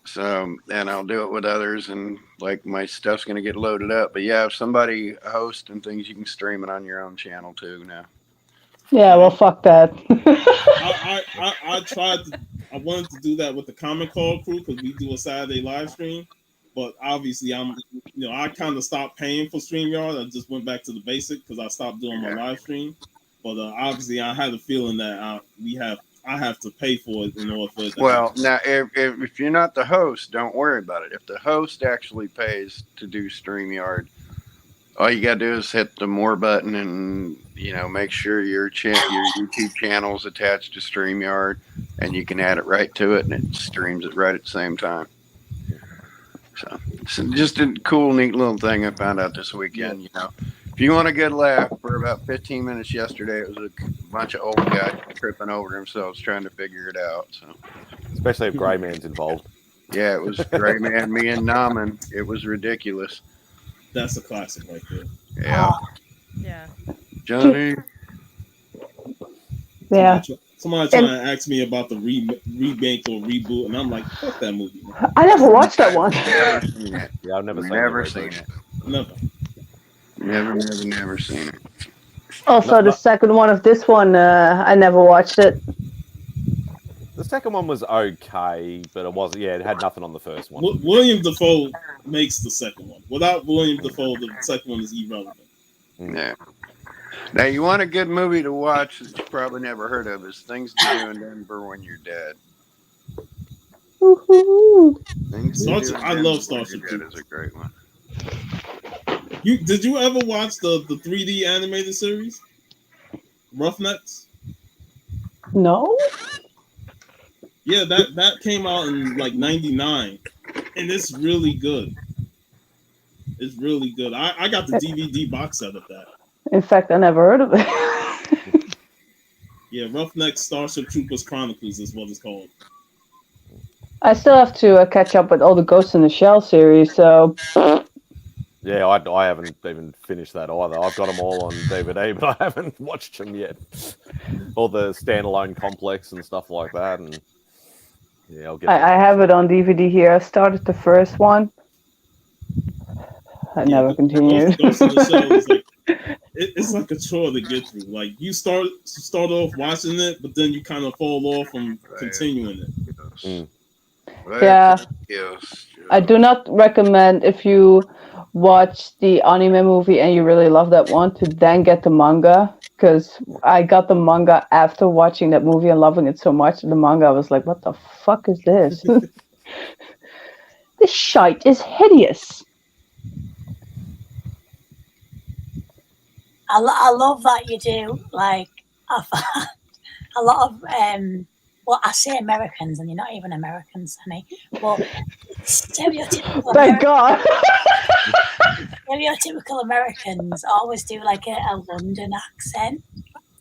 So, and I'll do it with others, and like my stuff's going to get loaded up. But yeah, if somebody hosts and things, you can stream it on your own channel too now. Yeah, well, fuck that. I tried. I wanted to do that with the Common Call crew because we do a Saturday live stream, but obviously I kind of stopped paying for StreamYard. I just went back to the basic because I stopped doing my live stream. But obviously, I had a feeling that I have to pay for it in order for it to happen. Now, if you're not the host, don't worry about it. If the host actually pays to do StreamYard, all you gotta do is hit the more button and make sure your YouTube channel is attached to StreamYard, and you can add it right to it, and it streams it right at the same time. So it's just a cool, neat little thing I found out this weekend. If you want a good laugh, for about 15 minutes yesterday, it was a bunch of old guys tripping over themselves trying to figure it out. So, especially if Grey Man's involved. Yeah, it was Gray Man, me, and Naman. It was ridiculous. That's a classic right there. Yeah. Yeah. Johnny. Yeah. Somebody trying to ask me about the remake or reboot, and I'm like, fuck that movie. I never watched that one. Never seen it. Yeah, I've Never seen it. Never. Never seen it. Also, the second one of this one, I never watched it. The second one was okay, but it wasn't. Yeah, it had nothing on the first one. William Dafoe makes the second one. Without William Dafoe, the second one is irrelevant. Yeah. Now, you want a good movie to watch that you probably never heard of is Things to Do in Denver When You're Dead. I love Starship Troopers. Is a great one. Did you ever watch the 3D animated series? Roughnecks? No. Yeah, that came out in like '99, and it's really good. It's really good. I got the DVD box set of that. In fact, I never heard of it. Yeah, Roughnecks Starship Troopers Chronicles is what it's called. I still have to catch up with all the Ghost in the Shell series, so... Yeah, I haven't even finished that either. I've got them all on DVD, but I haven't watched them yet. All the standalone complex and stuff like that, and yeah, I'll get. I have it on DVD here. I started the first one. I never continued. Ghost in the Shell is like, it's like a chore to get through. Like you start off watching it, but then you kind of fall off from continuing it. Mm. Yeah. I do not recommend, if you watch the anime movie and you really love that one, to then get the manga, because I got the manga after watching that movie and loving it so much. The manga, I was like, what the fuck is this? This shite is hideous. I love that you do, like, a lot of, well, I say Americans, and you're not even Americans, honey, but stereotypical Thank God. stereotypical Americans always do, like, a London accent,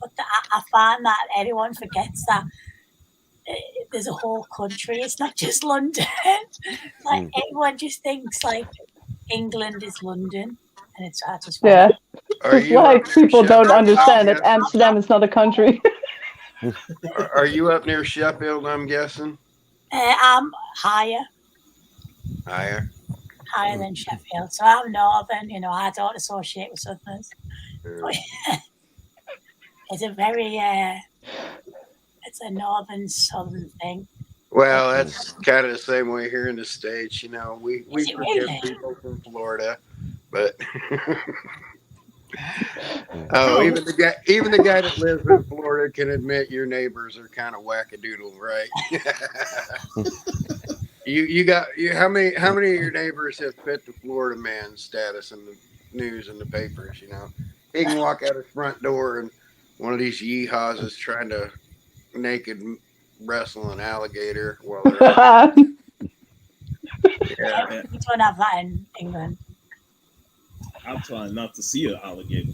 but I find that everyone forgets that there's a whole country, it's not just London. Like, everyone just thinks, like, England is London, and it's just... Yeah. It's like people don't understand that Amsterdam is not a country. Are you up near Sheffield, I'm guessing? I'm higher Higher than Sheffield. So I'm northern, I don't associate with southerners. It's a very, it's a northern southern thing. Well, that's kind of the same way here in the States. We forgive really? people from Florida, but Oh, even the guy that lives in Florida can admit your neighbors are kind of wackadoodle, right? How many of your neighbors have fit the Florida man status in the news and the papers? You know, he can walk out his front door and one of these yeehaws is trying to naked wrestle an alligator while they're out. Yeah. We don't have that in England. I'm trying not to see an alligator.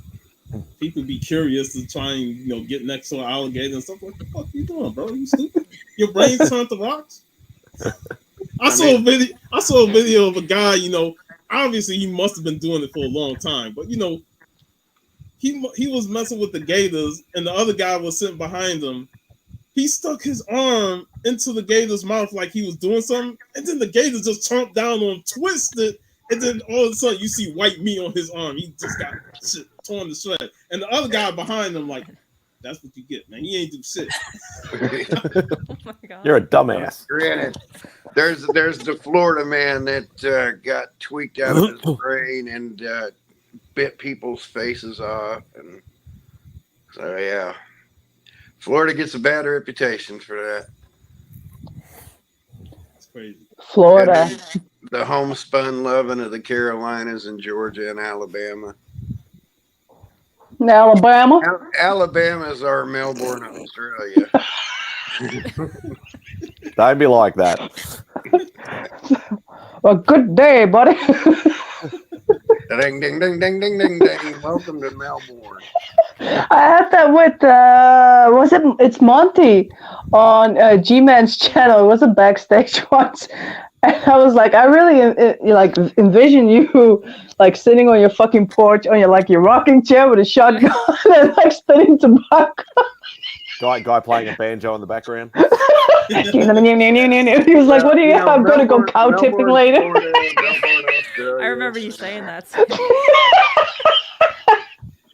People be curious to try and get next to an alligator and stuff. What the fuck you doing, bro? You stupid? Your brain's turned to rocks. I saw a video of a guy. Obviously he must have been doing it for a long time, but he was messing with the gators, and the other guy was sitting behind him. He stuck his arm into the gator's mouth like he was doing something, and then the gator just chomped down on him, twisted, and then all of a sudden you see white meat on his arm. He just got shit torn to shreds. And the other guy behind him, like, that's what you get, man. He ain't do shit. Oh my God. You're a dumbass. Granted, there's the Florida man that got tweaked out of his brain and bit people's faces off, and so yeah, Florida gets a bad reputation for that. It's crazy. Florida. The homespun loving of the Carolinas and Georgia and Alabama. Alabama? Alabama is our Melbourne of Australia. Don't be like that. Well, good day, buddy. Ding, ding, ding, ding, ding, ding, ding. Welcome to Melbourne. I had that with, it's Monty on G-Man's channel. It was a backstage once. And I was like, I really envision you like sitting on your fucking porch on your rocking chair with a shotgun and like spitting tobacco. Guy playing a banjo in the background. He was like, what do you have? I'm going to go cow tipping later. I remember you saying that.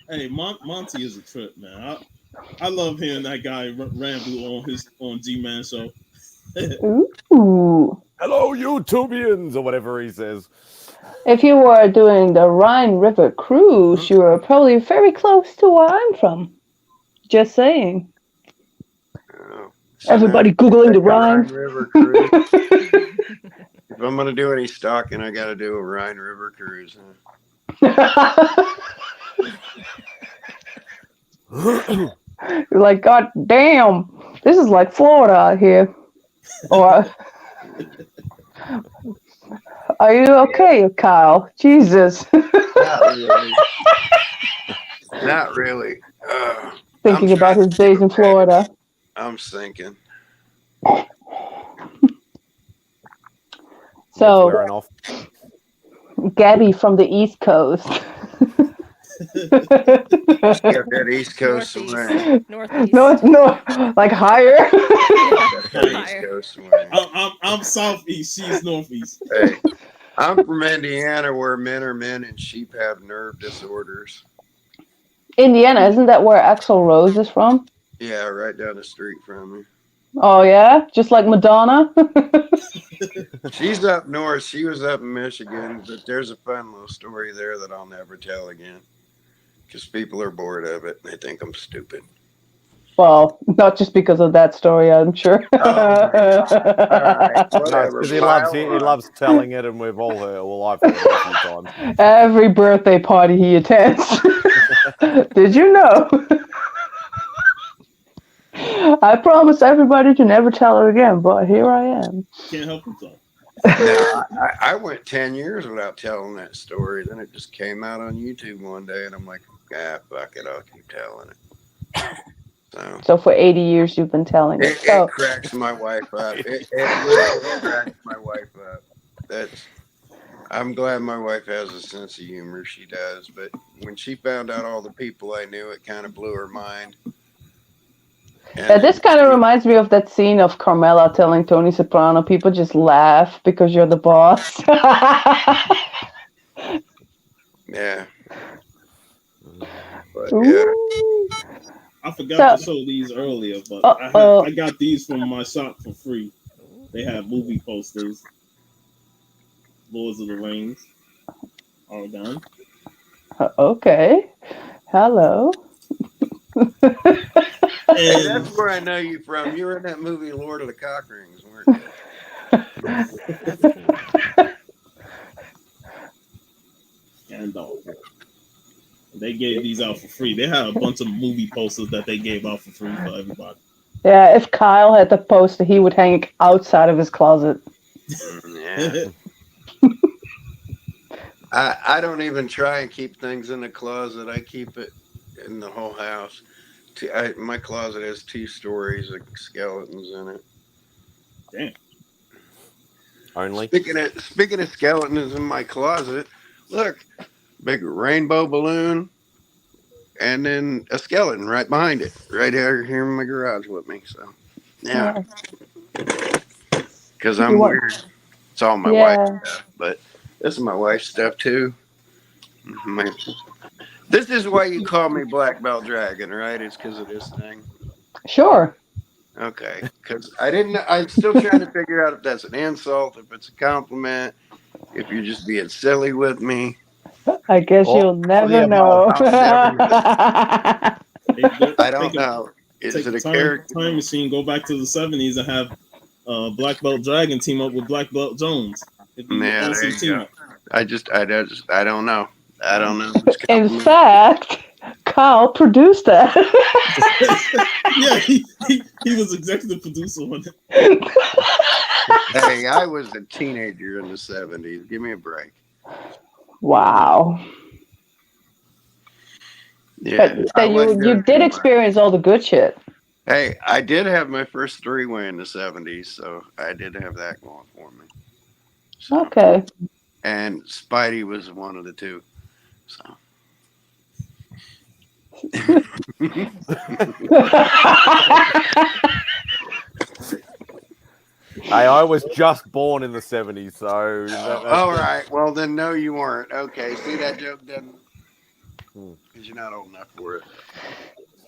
Hey, Monty is a trip, man. I love hearing that guy ramble on G-Man show. Ooh. Hello, YouTubians, or whatever he says. If you were doing the Rhine River cruise, you were probably very close to where I'm from. Just saying. Everybody Googling the Rhine River cruise. If I'm going to do any stalking, I got to do a Rhine River cruise. You're like, God damn, this is like Florida out here. Or, are you okay, Kyle? Jesus. Not really. Not really. Thinking about his days in Florida. I'm thinking. So, Gabby from the East Coast. Got that East Coast swing. Northeast. No, like higher. East Coast swing. I'm southeast. She's northeast. Hey, I'm from Indiana, where men are men and sheep have nerve disorders. Indiana, isn't that where Axl Rose is from? Yeah, right down the street from me. Oh yeah, just like Madonna. She's up north. She was up in Michigan, but there's a fun little story there that I'll never tell again, because people are bored of it and they think I'm stupid. Well, not just because of that story, I'm sure. Right, whatever. He loves telling it, and we've all heard. Well, I've heard it a few times. Every birthday party he attends. Did you know? I promised everybody to never tell it again, but here I am. Can't help himself. I went 10 years without telling that story. Then it just came out on YouTube one day, and I'm like, fuck it, I'll keep telling it. So for 80 years you've been telling it. It cracks my wife up. It literally cracks my wife up. I'm glad my wife has a sense of humor. She does. But when she found out all the people I knew, it kind of blew her mind. This kind of reminds me of that scene of Carmela telling Tony Soprano, people just laugh because you're the boss. Yeah. But, yeah. I forgot to show these earlier, but I got these from my shop for free. They have movie posters. Lords of the Rings. All done. Okay. Hello. Hey, And that's where I know you from. You were in that movie Lord of the Cock Rings, weren't you? they gave these out for free. They had a bunch of movie posters that they gave out for free for everybody. Yeah, if Kyle had the poster, he would hang it outside of his closet. Yeah. I don't even try and keep things in the closet. I keep it in the whole house. My closet has 2 stories of skeletons in it. Damn. Only. Speaking of skeletons in my closet, look, big rainbow balloon, and then a skeleton right behind it, right out here in my garage with me. So, yeah, because I'm weird. It's all my wife's stuff, but this is my wife's stuff too. This is why you call me Black Belt Dragon, right? It's because of this thing. Sure. Okay, because I'm still trying to figure out if that's an insult, if it's a compliment, if you're just being silly with me. I guess you'll never know. I don't know. Is Take it the a character? time machine, go back to the 70s and have Black Belt Dragon team up with Black Belt Jones. It'd be an awesome team up. I don't know. I don't know. In fact, Kyle produced that. Yeah, he was executive producer on it. Hey, I was a teenager in the 70s. Give me a break. Wow. Yeah, but you did experience all the good shit. Hey, I did have my first 3-way in the 70s, so I did have that going for me. So, okay. And Spidey was one of the 2. So. Hey, I was just born in the 70s, so... All right, well then, no, you weren't. Okay, see that joke doesn't... Because you're not old enough for it.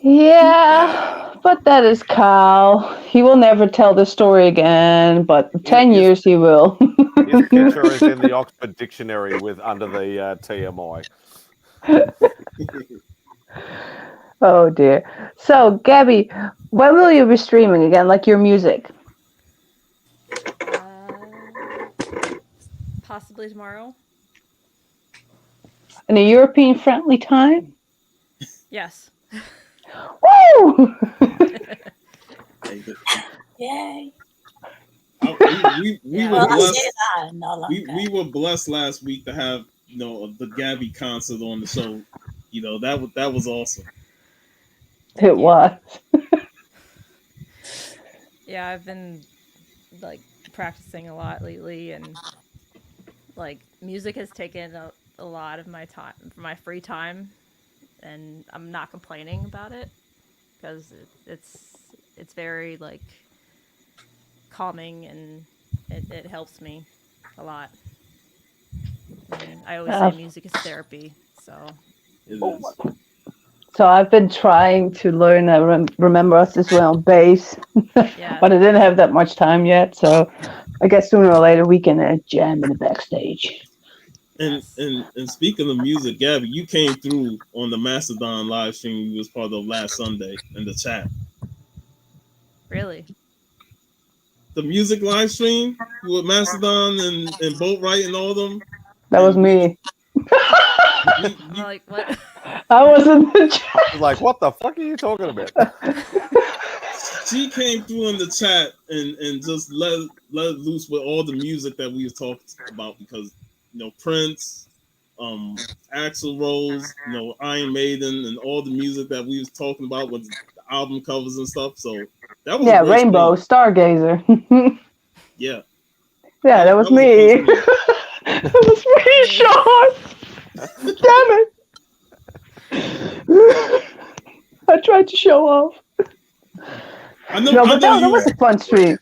Yeah, but that is Kyle. He will never tell this story again, but 10 years he will. His picture is in the Oxford Dictionary with under the TMI. Oh dear. So, Gabby, when will you be streaming again, like your music? Possibly tomorrow. In a European-friendly time? Yes. Woo! Yay. We were blessed last week to have the Gabby concert on the show. That was awesome. It was. Yeah, I've been practicing a lot lately, and music has taken a lot of my time, my free time, and I'm not complaining about it because it's very calming, and it helps me a lot. And I always say music is therapy, so it is. So I've been trying to learn Remember Us as well, bass, yeah. but I didn't have that much time yet. So I guess sooner or later we can jam in the backstage. And speaking of music, Gabby, you came through on the Mastodon live stream you was part of last Sunday in the chat. Really? The music live stream with Mastodon and Boatwright and all of them? That was me. What? I was in the chat. Like, what the fuck are you talking about? She came through in the chat and just let loose with all the music that we was talking about because Prince, Axl Rose, Iron Maiden, and all the music that we was talking about with the album covers and stuff. So that was Rainbow Stargazer. Yeah. Yeah, that was me. That was me, Sean. Damn it. I tried to show off. I know that was a fun stream.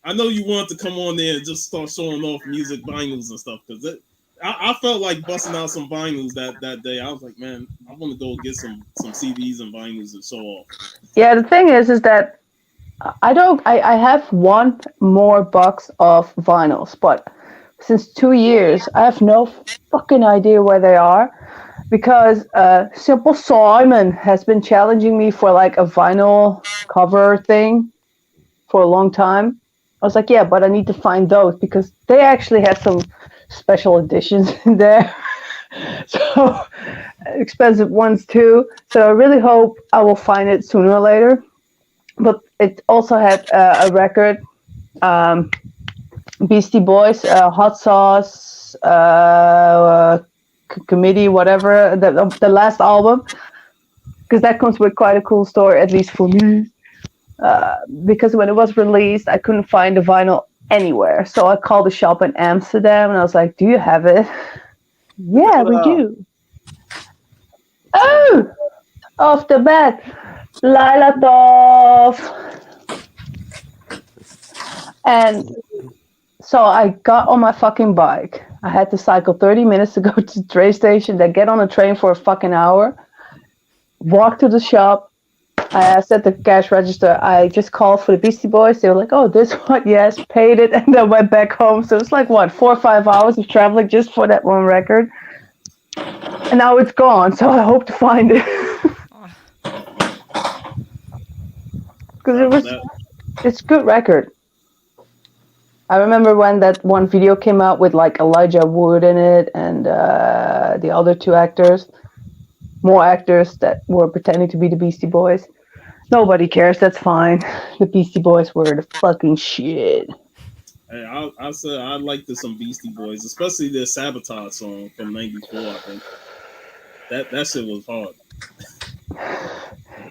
I know you wanted to come on there and just start showing off music vinyls and stuff because I felt like busting out some vinyls that day. I was like, man, I want to go get some CDs and vinyls and show off. Yeah, the thing is that I have one more box of vinyls, but since 2 years, I have no fucking idea where they are because Simple Simon has been challenging me for like a vinyl cover thing for a long time. I was like, yeah, but I need to find those because they actually had some special editions in there. So expensive ones too. So I really hope I will find it sooner or later. But it also had a record, Beastie Boys, Hot Sauce, Committee, whatever, the last album, because that comes with quite a cool story, at least for me. Because when it was released, I couldn't find the vinyl anywhere. So I called the shop in Amsterdam and I was like, do you have it? Yeah, we do. Oh! Off the bat. Laila Tov. And so I got on my fucking bike. I had to cycle 30 minutes to go to the train station, then get on a train for a fucking hour, walk to the shop. I asked at the cash register, I just called for the Beastie Boys. They were like, oh, this one, yes, paid it, and then went back home. So it's like, what, 4 or 5 hours of traveling just for that one record? And now it's gone, so I hope to find it. Because it's a good record. I remember when that one video came out with like Elijah Wood in it and the other two actors, more actors that were pretending to be the Beastie Boys. Nobody cares, that's fine. The Beastie Boys were the fucking shit. Hey, I said I like some Beastie Boys, especially their Sabotage song from '94. I think that shit was hard.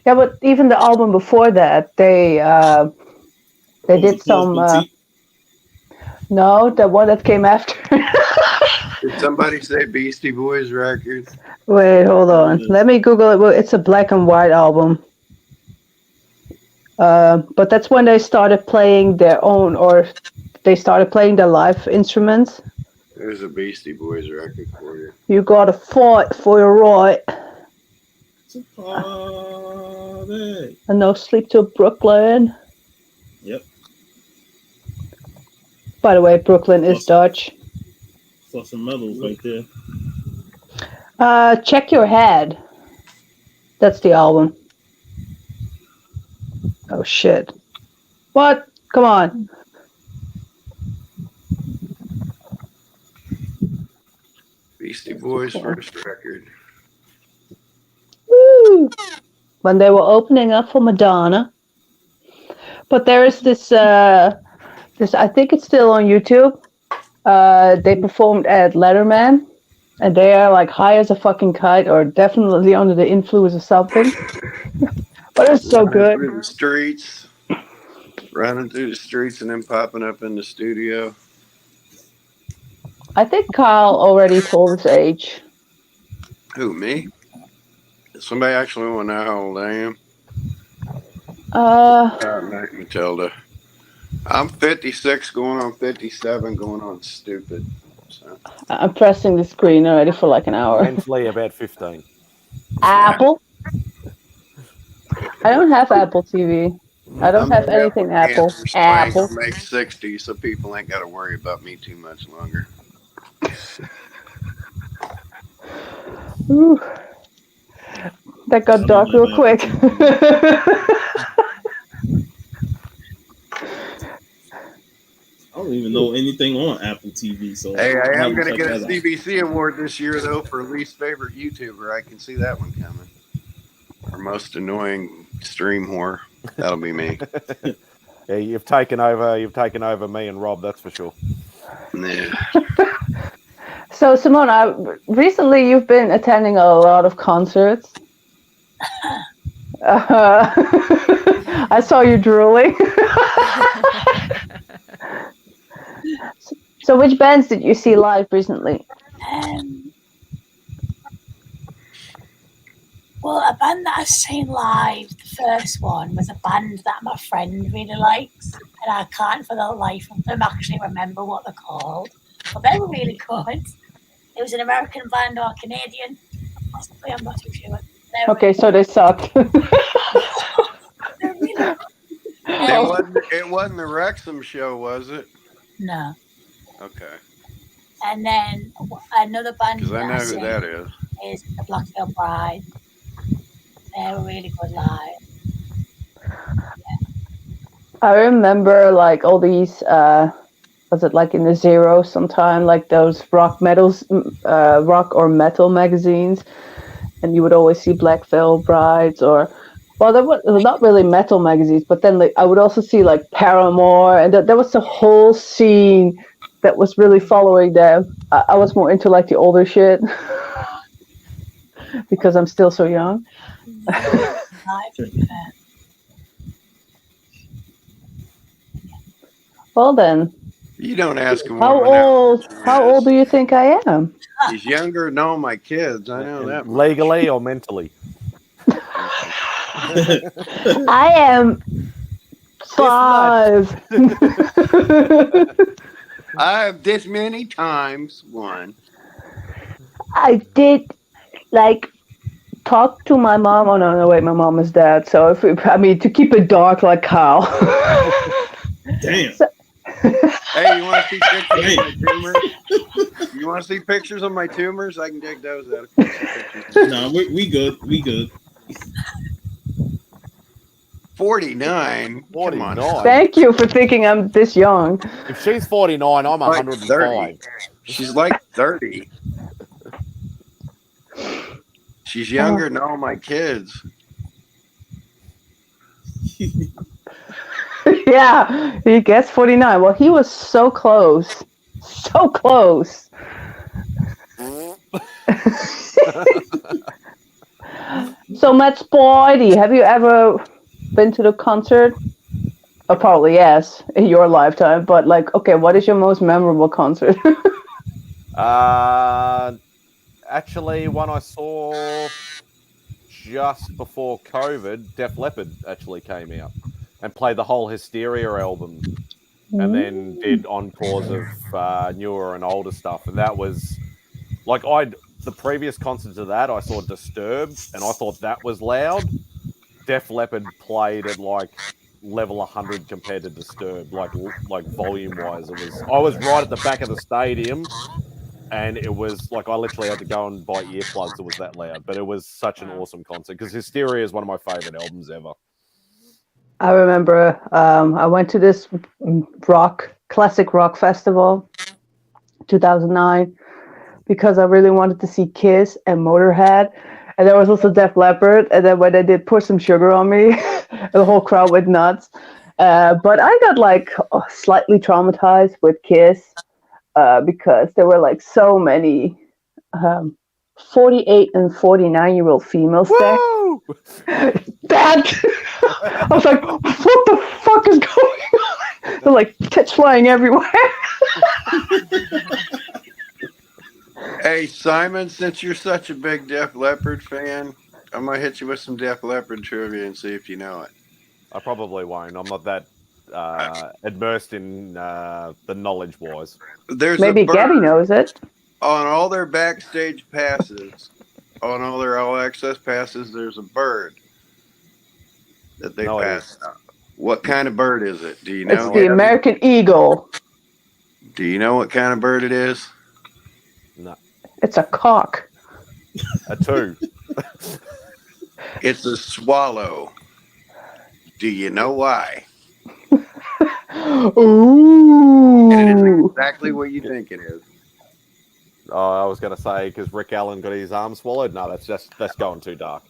Yeah, but even the album before that, they did some. No, the one that came after. Did somebody say Beastie Boys record? Wait, hold on. Let me Google it. Well, it's a black and white album. But that's when they started playing their own, or they started playing their live instruments. There's a Beastie Boys record for you. You gotta fight for your right. It's a party. And no sleep till Brooklyn. Yep. By the way, Brooklyn is Dutch. Plus some medals right there. Check Your Head. That's the album. Oh shit. What? Come on. Beastie Boys first record. Woo! When they were opening up for Madonna. But there is this I think it's still on YouTube. They performed at Letterman. And they are like high as a fucking kite or definitely under the influence of something. But it's so good. Through the streets. Running through the streets and then popping up in the studio. I think Kyle already told his age. Who, me? Somebody actually want to know how old I am? Matilda. I'm 56 going on 57 going on stupid. So. I'm pressing the screen already for like an hour. Mentally about 15. Apple? I don't have Apple TV. I don't have anything Apple. Apple. I'll make 60, so people ain't got to worry about me too much longer. Ooh. That got dark real quick. I don't even know anything on Apple TV. So hey, I am going to get a CBC award this year, though, for least favorite YouTuber. I can see that one coming. Or most annoying stream whore. That'll be me. Yeah, you've taken over me and Rob, that's for sure. Yeah. So, Simone, recently you've been attending a lot of concerts. I saw you drooling. So which bands did you see live recently? Well, a band that I've seen live, the first one, was a band that my friend really likes, and I can't for the life of them actually remember what they're called, but they were really good. It was an American band or Canadian. Possibly, I'm not too sure. Okay, so they sucked. It wasn't the Wrexham show, was it? No. Okay. And then another band. Because I know who that is. is the Black Veil Bride. They were really good live. I remember like all these. Was it like in the Zero sometime, like those rock or metal magazines, and you would always see Black Veil Brides, or well, there was not really metal magazines, but then like I would also see like Paramore, and there was a whole scene that was really following them. I was more into like the older shit because I'm still so young. Well then. You don't ask him. How old do you think I am? He's younger than all my kids. I know that. Legally or mentally? I am 5. I've this many times won. I did like talk to my mom. Oh no, wait, my mom is dead. So to keep it dark like Kyle. Damn. Hey, you want to see pictures of my tumors? You want to see pictures of my tumors? I can dig those out. No, we good. We good. 49. 49. Thank you for thinking I'm this young. If she's 49, I'm 105. She's like 30. She's younger than all my kids. Yeah, he gets 49. Well, he was so close. So close. So, Matt Spidey, have you ever been to the concert? Oh, probably yes, in your lifetime. But, like, okay, what is your most memorable concert? Actually, one I saw just before COVID, Def Leppard actually came out and played the whole Hysteria album, and then did encores of newer and older stuff. And that was like the previous concert to that, I saw Disturbed, and I thought that was loud. Def Leppard played at like level 100 compared to Disturbed, like volume wise. I was right at the back of the stadium, and it was like I literally had to go and buy earplugs. It was that loud, but it was such an awesome concert because Hysteria is one of my favorite albums ever. I remember I went to this classic rock festival, 2009, because I really wanted to see Kiss and Motorhead, and there was also Def Leppard. And then when they did Pour Some Sugar on Me, the whole crowd went nuts. But I got like slightly traumatized with Kiss because there were like so many 48 and 49-year-old females there. That I was like, what the fuck is going on? They're like tits flying everywhere. Hey, Simon, since you're such a big Def Leppard fan, I'm going to hit you with some Def Leppard trivia and see if you know it. I probably won't. I'm not that immersed in the knowledge-wise. Maybe Gabby knows it. On all their backstage passes, on all their all-access passes, there's a bird that they pass out. What kind of bird is it? Do you know? It's the American Eagle. Do you know what kind of bird it is? No. It's a cock. A 2. It's a swallow. Do you know why? Ooh. And it is exactly what you think it is. Oh, I was going to say because Rick Allen got his arm swallowed. No, that's going too dark.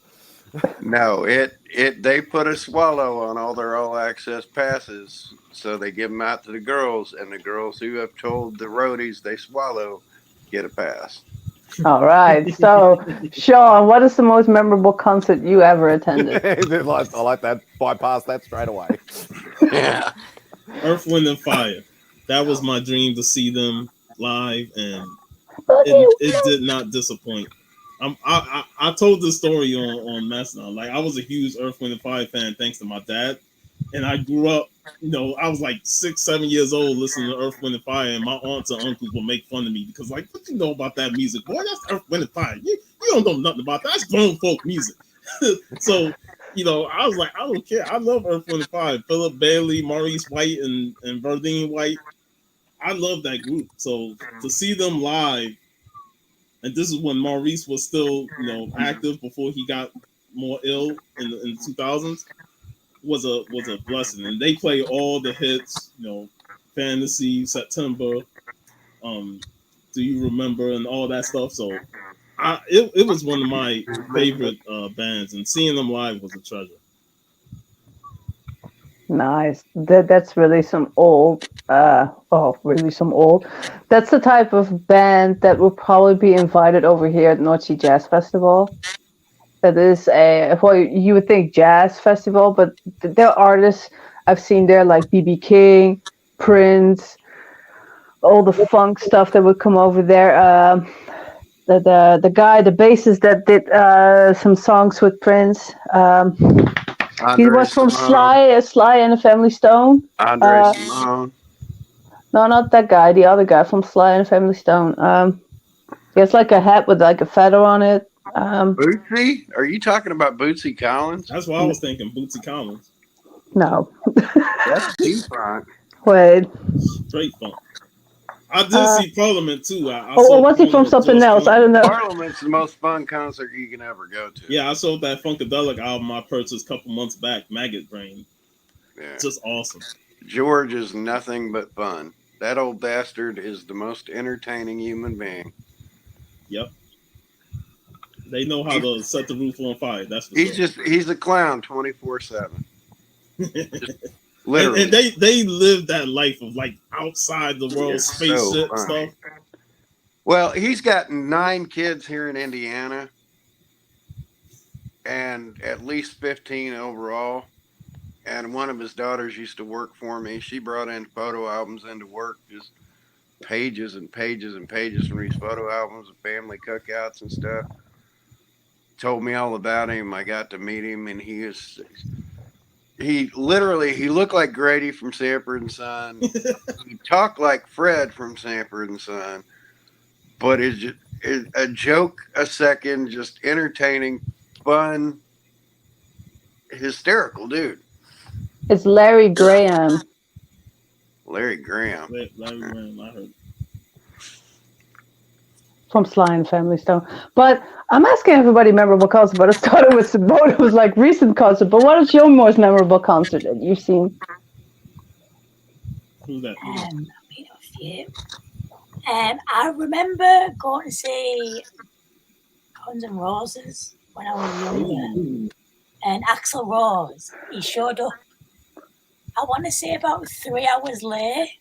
No, they put a swallow on all their all-access passes, so they give them out to the girls, and the girls who have told the roadies they swallow get a pass. All right. So, Sean, what is the most memorable concert you ever attended? I like that. Bypass that straight away. Yeah. Earth, Wind, and Fire. That was my dream to see them live, and it did not disappoint. I told this story on Mastodon. Like, I was a huge Earth, Wind, and Fire fan thanks to my dad, and I grew up. I was like 6, 7 years old listening to Earth, Wind, and Fire, and my aunts and uncles would make fun of me because, like, what you know about that music? Boy, that's Earth, Wind, and Fire. You don't know nothing about that. That's grown folk music. So, I was like, I don't care. I love Earth, Wind, and Fire. Philip Bailey, Maurice White, and Verdine White. I love that group. So to see them live, and this is when Maurice was still, active before he got more ill in the 2000s. Was a blessing, and they play all the hits, Fantasy, September, Do You Remember, and all that stuff. So, it was one of my favorite bands, and seeing them live was a treasure. Nice. That's really some old. Really some old. That's the type of band that will probably be invited over here at North Sea Jazz Festival. That is you would think jazz festival, but there are artists I've seen there like B.B. King, Prince, all the funk stuff that would come over there. The guy, the bassist that did some songs with Prince. He was from Sly and the Family Stone. Andre Simone. No, not that guy. The other guy from Sly and the Family Stone. He has like a hat with like a feather on it. Bootsy? Are you talking about Bootsy Collins? That's what I was thinking. Bootsy Collins. No. That's P-Funk. Wait. Straight funk. I did see Parliament too. Was he from something else? I don't know. Parliament's the most fun concert you can ever go to. Yeah, I sold that Funkadelic album I purchased a couple months back, Maggot Brain. Yeah. Just awesome. George is nothing but fun. That old bastard is the most entertaining human being. Yep. They know how to set the roof on fire. That's for he's a clown 24/7. Literally. And they live that life of like outside the world spaceship stuff. Well, he's got 9 kids here in Indiana and at least 15 overall. And one of his daughters used to work for me. She brought in photo albums into work, just pages and pages and pages from these photo albums of family cookouts and stuff. Told me all about him. I got to meet him, and he looked like Grady from Sanford and Son. He talked like Fred from Sanford and Son, but it's a joke a second, just entertaining, fun, hysterical dude. It's Larry Graham. Larry Graham. Larry Graham, I heard. From Sly and Family Stone. But I'm asking everybody memorable concert, but I started with Simone. It was like recent concert. But what is your most memorable concert that you've seen? Who's that? I remember going to see Guns N' Roses when I was younger. And Axl Rose, he showed up, I want to say about 3 hours late.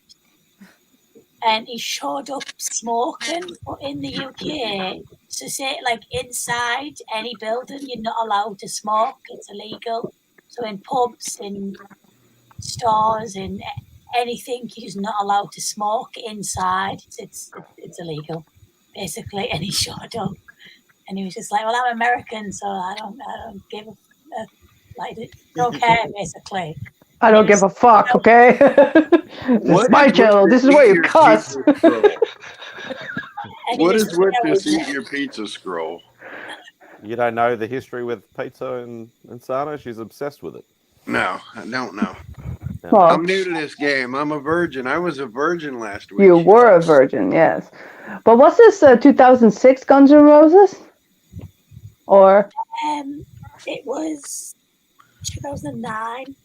And he showed up smoking, but in the UK, so say like inside any building, you're not allowed to smoke. It's illegal. So in pubs, in stores, in anything, you're just not allowed to smoke inside. It's illegal, basically. And he showed up, and he was just like, "Well, I'm American, so I don't give a don't care, basically." I don't give a fuck, okay? It's my channel. This is where you cuss. What is with this eat your pizza scroll? You don't know the history with pizza and Sana? She's obsessed with it. No, I don't know. Well, I'm new to this game. I'm a virgin. I was a virgin last week. You were a virgin, yes. But was this 2006 Guns N' Roses? Or? It was 2009.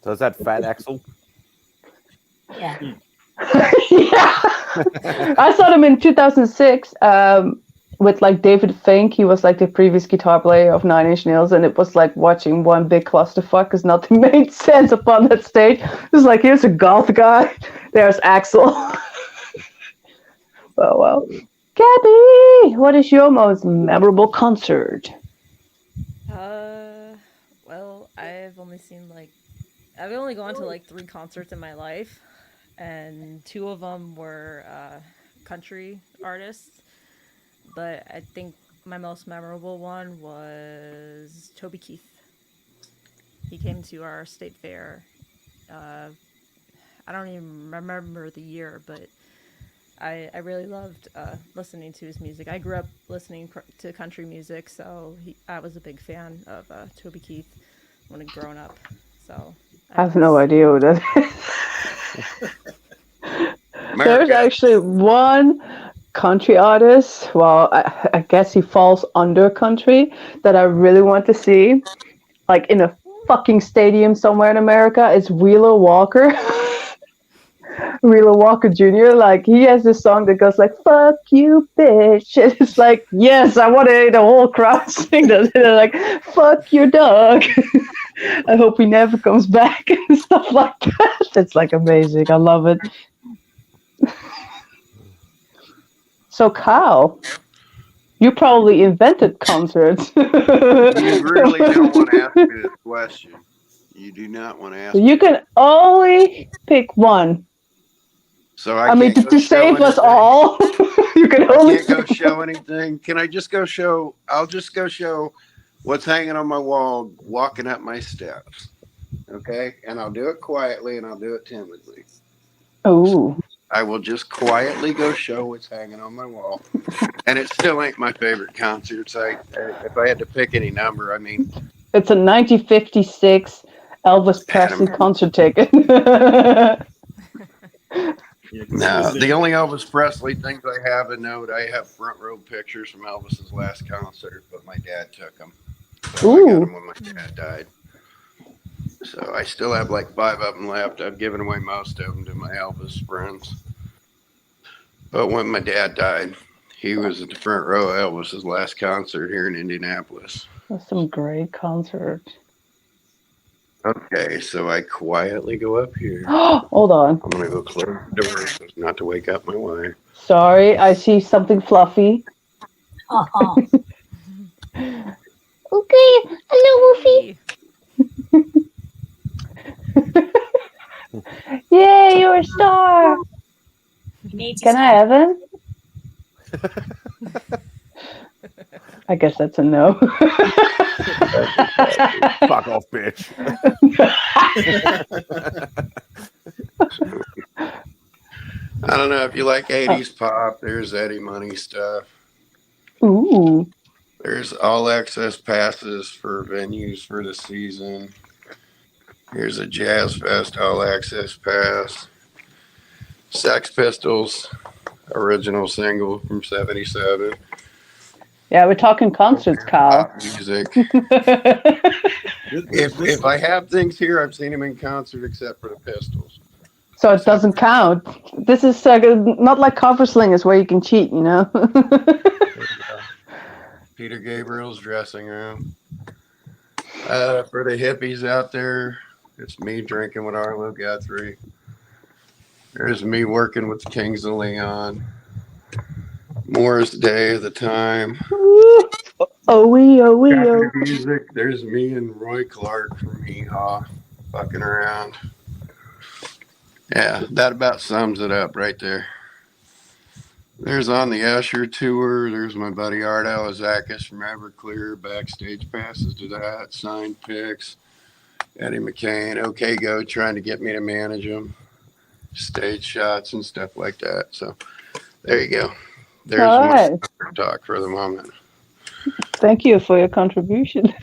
So is that Fat Axel? Yeah. Yeah. I saw them in 2006 with like David Fink. He was like the previous guitar player of Nine Inch Nails, and it was like watching one big clusterfuck because nothing made sense upon that stage. It was like, here's a goth guy, there's Axel. Oh well. Gabby, what is your most memorable concert? Well, I've only gone to like 3 concerts in my life, and 2 of them were country artists. But I think my most memorable one was Toby Keith. He came to our state fair. I don't even remember the year, but I really loved listening to his music. I grew up listening to country music, so I was a big fan of Toby Keith when I growing up. So I have no idea who that is. There's actually one country artist. Well, I guess he falls under country that I really want to see, like in a fucking stadium somewhere in America. It's Wheeler Walker. Wheeler Walker Jr. Like he has this song that goes like "fuck you, bitch." And it's like, yes, I want to hear the whole crowd sing that. They're like, "Fuck your dog." I hope he never comes back and stuff like that. It's like amazing. I love it. So, Kyle, you probably invented concerts. You really don't want to ask me this question. You do not want to ask. You can only pick one. So I mean, can't to save us all, you can only. I can't go show anything. Can I just go show? I'll just go show what's hanging on my wall, walking up my steps. Okay, and I'll do it quietly, and I'll do it timidly. Oh. I will just quietly go show what's hanging on my wall, and it still ain't my favorite concerts. If I had to pick any number, I mean, it's a 1956 Elvis Presley concert ticket. No, the only Elvis Presley things I have to note, I have front row pictures from Elvis's last concert, but my dad took them. So I got them when my dad died. So I still have like 5 of them left. I've given away most of them to my Elvis friends. But when my dad died, he was at the front row of Elvis's last concert here in Indianapolis. That's some great concert. Okay, so I quietly go up here. Hold on. I'm going to go close the door so as not to wake up my wife. Sorry, I see something fluffy. Okay, hello, Wolfie. Yay, you're a star. Can I have him? I guess that's a no. Fuck off, bitch. I don't know if you like 80s pop. There's Eddie Money stuff. Ooh. There's all access passes for venues for the season. Here's a Jazz Fest all access pass. Sex Pistols original single from '77. Yeah, we're talking concerts, Kyle. Pop music. If I have things here, I've seen them in concert except for the Pistols. So it doesn't count. This is not like Cover Slingers where you can cheat, you know? Peter Gabriel's dressing room. For the hippies out there, it's me drinking with Arlo Guthrie. There's me working with the Kings of Leon. Morris Day of the Time. Music. There's me and Roy Clark from Hee Haw fucking around. Yeah, that about sums it up right there. There's On the Usher tour. There's my buddy Art Alazakis from Everclear. Backstage passes to that. Signed pics. Eddie McCain. OK Go trying to get me to manage him. Stage shots and stuff like that. So there you go. There's my talk for the moment. Thank you for your contribution.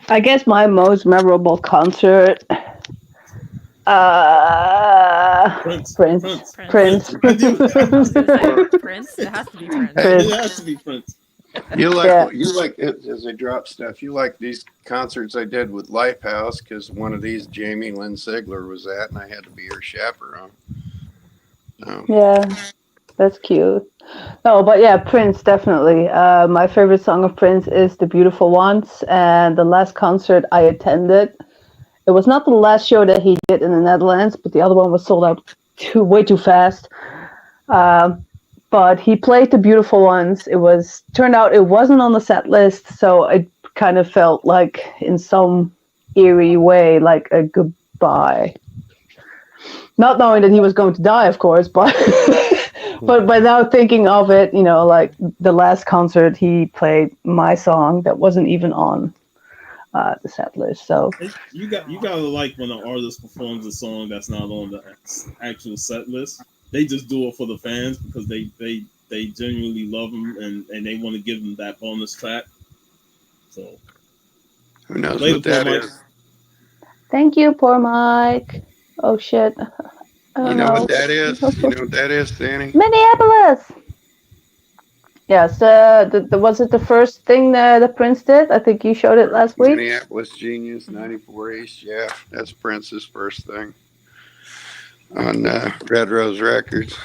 I guess my most memorable concert. Prince. Prince. Prince. It has to be Prince. It has to be Prince. You like it as I drop stuff. You like these concerts I did with Lifehouse because one of these Jamie Lynn Sigler was at, and I had to be her chaperone. Yeah, that's cute. No, but yeah, Prince definitely. My favorite song of Prince is "The Beautiful Ones," and the last concert I attended. It was not the last show that he did in the Netherlands, but the other one was sold out way too fast. But he played The Beautiful Ones. Turned out it wasn't on the set list, so it kind of felt like, in some eerie way, like a goodbye. Not knowing that he was going to die, of course, but but by now thinking of it, you know, like the last concert he played my song that wasn't even on the set list. So you gotta like when an artist performs a song that's not on the actual set list. They just do it for the fans because they genuinely love them and they want to give them that bonus track. So who knows what that is? Thank you, poor Mike. Oh shit, You know what that is? You know what that is, Danny? Minneapolis. Yes, was it the first thing that Prince did? I think you showed it last week. Minneapolis Genius, 94 East. Yeah, that's Prince's first thing on Red Rose Records.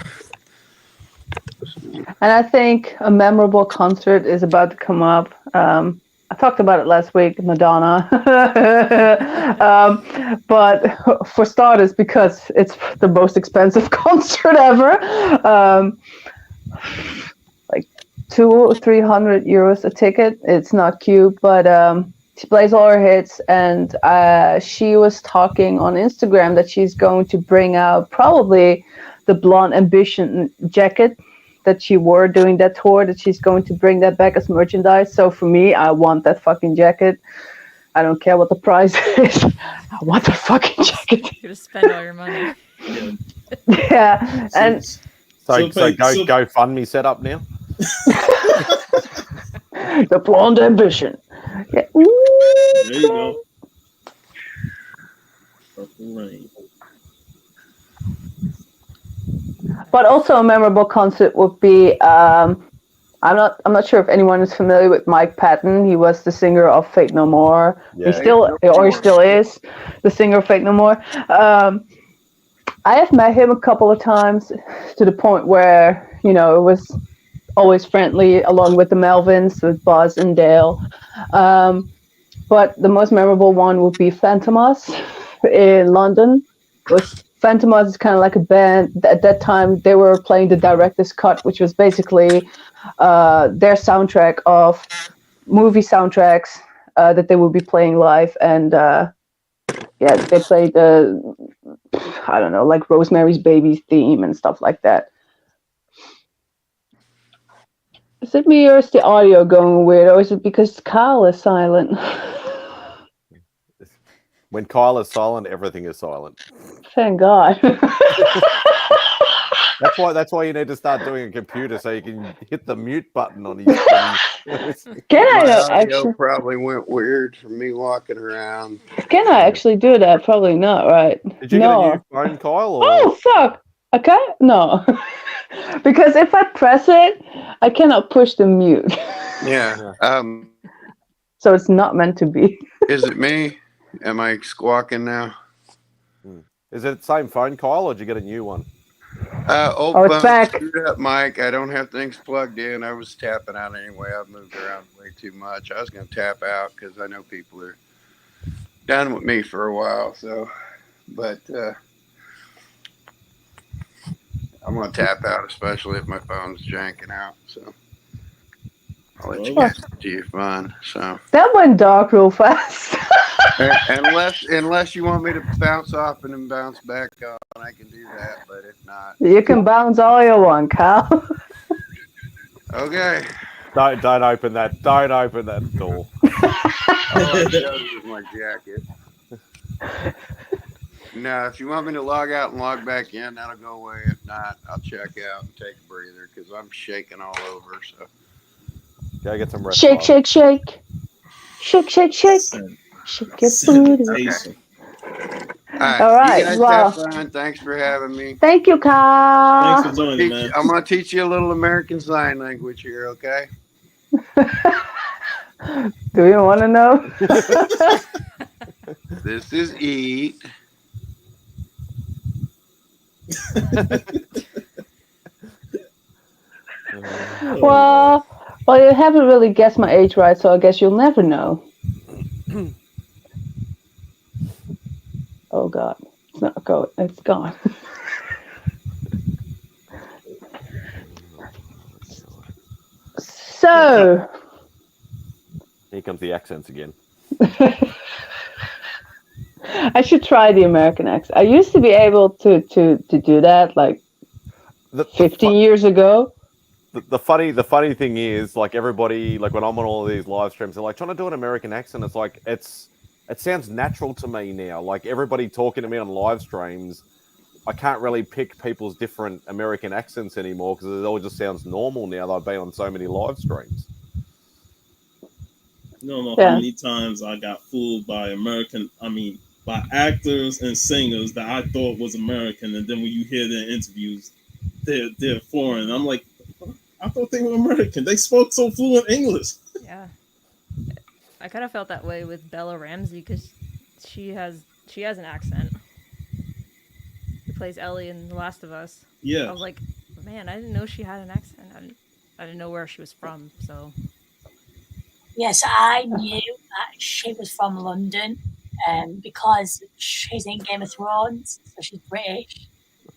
And I think a memorable concert is about to come up. I talked about it last week, Madonna. But for starters, because it's the most expensive concert ever. Like 200-300 euros a ticket. It's not cute, but she plays all her hits, and she was talking on Instagram that she's going to bring out probably the Blonde Ambition jacket that she wore during that tour, that she's going to bring that back as merchandise. So for me, I want that fucking jacket. I don't care what the price is. I want the fucking jacket. You're gonna spend all your money. Yeah, and so go fund me set up now. The Blonde Ambition. Yeah. There you go. Purple Rain. But also a memorable concert would be I'm not sure if anyone is familiar with Mike Patton. He was the singer of Fate No More. Yeah, He still is the singer of Fate No More. I have met him a couple of times to the point where, it was always friendly, along with the Melvins, with Buzz and Dale. But the most memorable one would be Phantomas in London. Phantomas is kind of like a band. At that time, they were playing the director's cut, which was basically their soundtrack of movie soundtracks that they would be playing live. And they played like Rosemary's Baby theme and stuff like that. Is it me or is the audio going weird, or is it because Kyle is silent? When Kyle is silent, everything is silent. Thank God. That's why you need to start doing a computer so you can hit the mute button on his phone. My audio probably went weird from me walking around. Can I actually do that? Probably not, right? Did you get a new phone, Kyle? Or? Oh, fuck. Okay. No. Because if I press it, I cannot push the mute. Yeah. So it's not meant to be. Is it me? Am I squawking now? Is it the same phone, Kyle, or did you get a new one? It's back. Screwed up, Mike. I don't have things plugged in. I was tapping out anyway. I've moved around way too much. I was going to tap out because I know people are done with me for a while. So, but I'm going to tap out, especially if my phone's janking out. So I'll let you guys do your fun. So that went dark real fast. Unless you want me to bounce off and then bounce back on, I can do that. But if not, you can bounce all you want, Kyle. Okay. Don't open that. Don't open that door. I showed my jacket. No, if you want me to log out and log back in, that'll go away. If not, I'll check out and take a breather because I'm shaking all over. So go get some rest. Shake, shake, shake. Shake, shake, shake. Shake your booty. All right. You guys have fun. Thanks for having me. Thank you, Kyle. Thanks for joining, man. I'm going to teach you a little American Sign Language here, okay? Do you want to know? This is eat. Well, you haven't really guessed my age right, so I guess you'll never know. Oh God, it's not going. It's gone. So here comes the accents again. I should try the American accent. I used to be able to do that like 15 years ago. The funny thing is, like, everybody, like, when I'm on all of these live streams, they're like trying to do an American accent. It's like it sounds natural to me now. Like, everybody talking to me on live streams, I can't really pick people's different American accents anymore because it all just sounds normal now that I've been on so many live streams. You don't know how many times I got fooled by by actors and singers that I thought was American, and then when you hear their interviews, they're foreign. I'm like, I thought they were American. They spoke so fluent English. Yeah, I kind of felt that way with Bella Ramsey because she has an accent. Who plays Ellie in The Last of Us? Yeah, I was like, man, I didn't know she had an accent. I didn't know where she was from. So Yes, I knew that she was from London, because she's in Game of Thrones, so she's British.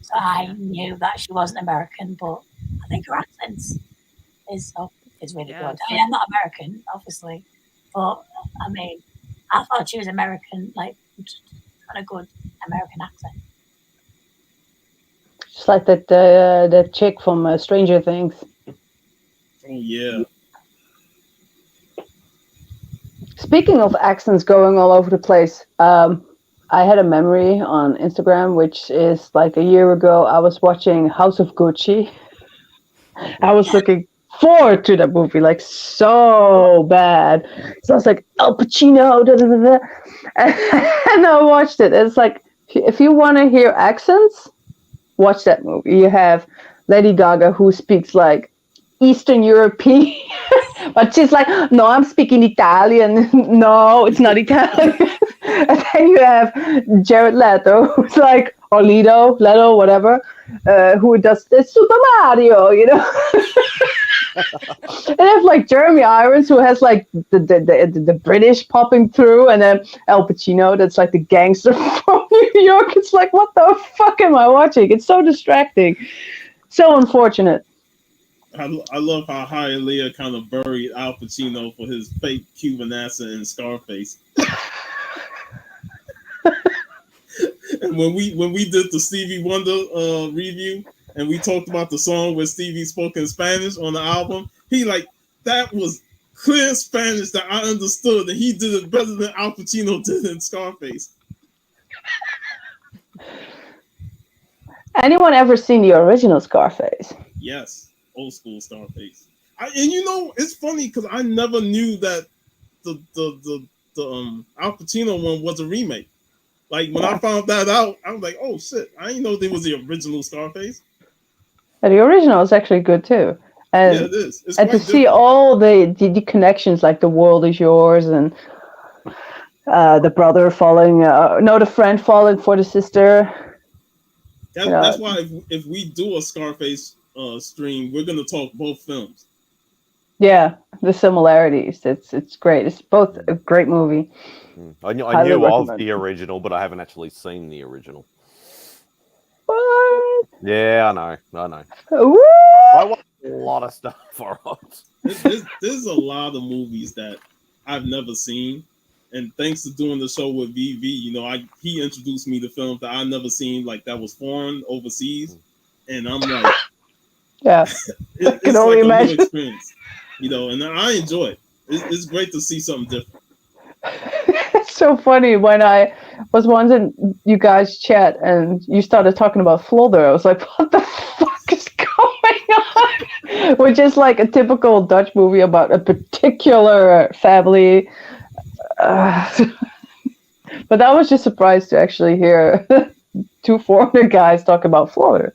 So I knew that she wasn't American, but I think her accent is really Yeah, good. I mean, I'm not American, obviously, but I mean, I thought she was American, like kind of good American accent. Just like that chick from Stranger Things. oh yeah. Speaking of accents going all over the place, I had a memory on Instagram, which is like a year ago. I was watching House of Gucci. I was looking forward to that movie, like so bad. So I was like, Al Pacino, da, da, da, da. And I watched it. It's like, if you want to hear accents, watch that movie. You have Lady Gaga, who speaks like Eastern European, but she's like, no, I'm speaking Italian. No, it's not Italian. And then you have Jared Leto, who's like, or Leto, whatever, who does the Super Mario, you know. And have like Jeremy Irons, who has like the British popping through, and then Al Pacino, that's like the gangster from New York. It's like, what the fuck am I watching? It's so distracting, so unfortunate. I love how Hialeah kind of buried Al Pacino for his fake Cuban accent in Scarface. And when we did the Stevie Wonder review, and we talked about the song where Stevie spoke in Spanish on the album, he like, that was clear Spanish that I understood, and he did it better than Al Pacino did in Scarface. Anyone ever seen the original Scarface? Yes, old school Scarface. And you know, it's funny because I never knew that the Al Pacino one was a remake. Like when I found that out, I was like, "Oh shit! I didn't know there was the original Scarface." And the original is actually good too. And, yeah, it is. It's and to different. see all the connections, like The World Is Yours, and the brother falling, the friend falling for the sister. That's why if we do a Scarface stream, we're gonna talk both films. Yeah, the similarities. It's great. It's both a great movie. I knew of the original, but I haven't actually seen the original. What? Yeah, I know. What? I watch a lot of stuff for it. There's a lot of movies that I've never seen, and thanks to doing the show with VV, you know, he introduced me to films that I never seen, like that was foreign overseas, and I'm like, yeah, it's can like only a imagine. new experience, you know, and I enjoy it. It's great to see something different. It's so funny when I was once in you guys' chat and you started talking about Flodder. I was like, what the fuck is going on? Which is like a typical Dutch movie about a particular family. But I was just surprised to actually hear two foreigner guys talk about Flodder.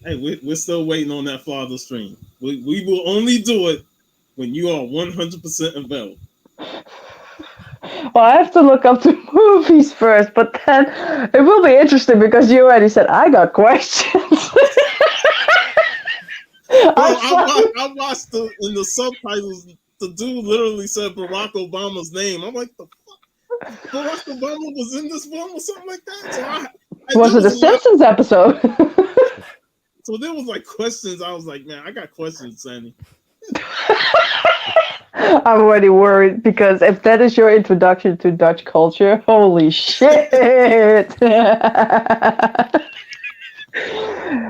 Hey, we're still waiting on that Flodder stream. We will only do it when you are 100% available. Well, I have to look up the movies first, but then it will be interesting because you already said I got questions. I watched in the subtitles, the dude literally said Barack Obama's name. I'm like, the fuck? Barack Obama was in this film or something like that? So was it a Simpsons episode? So there was like questions. I was like, man, I got questions, Sandy. I'm already worried because if that is your introduction to Dutch culture, holy shit!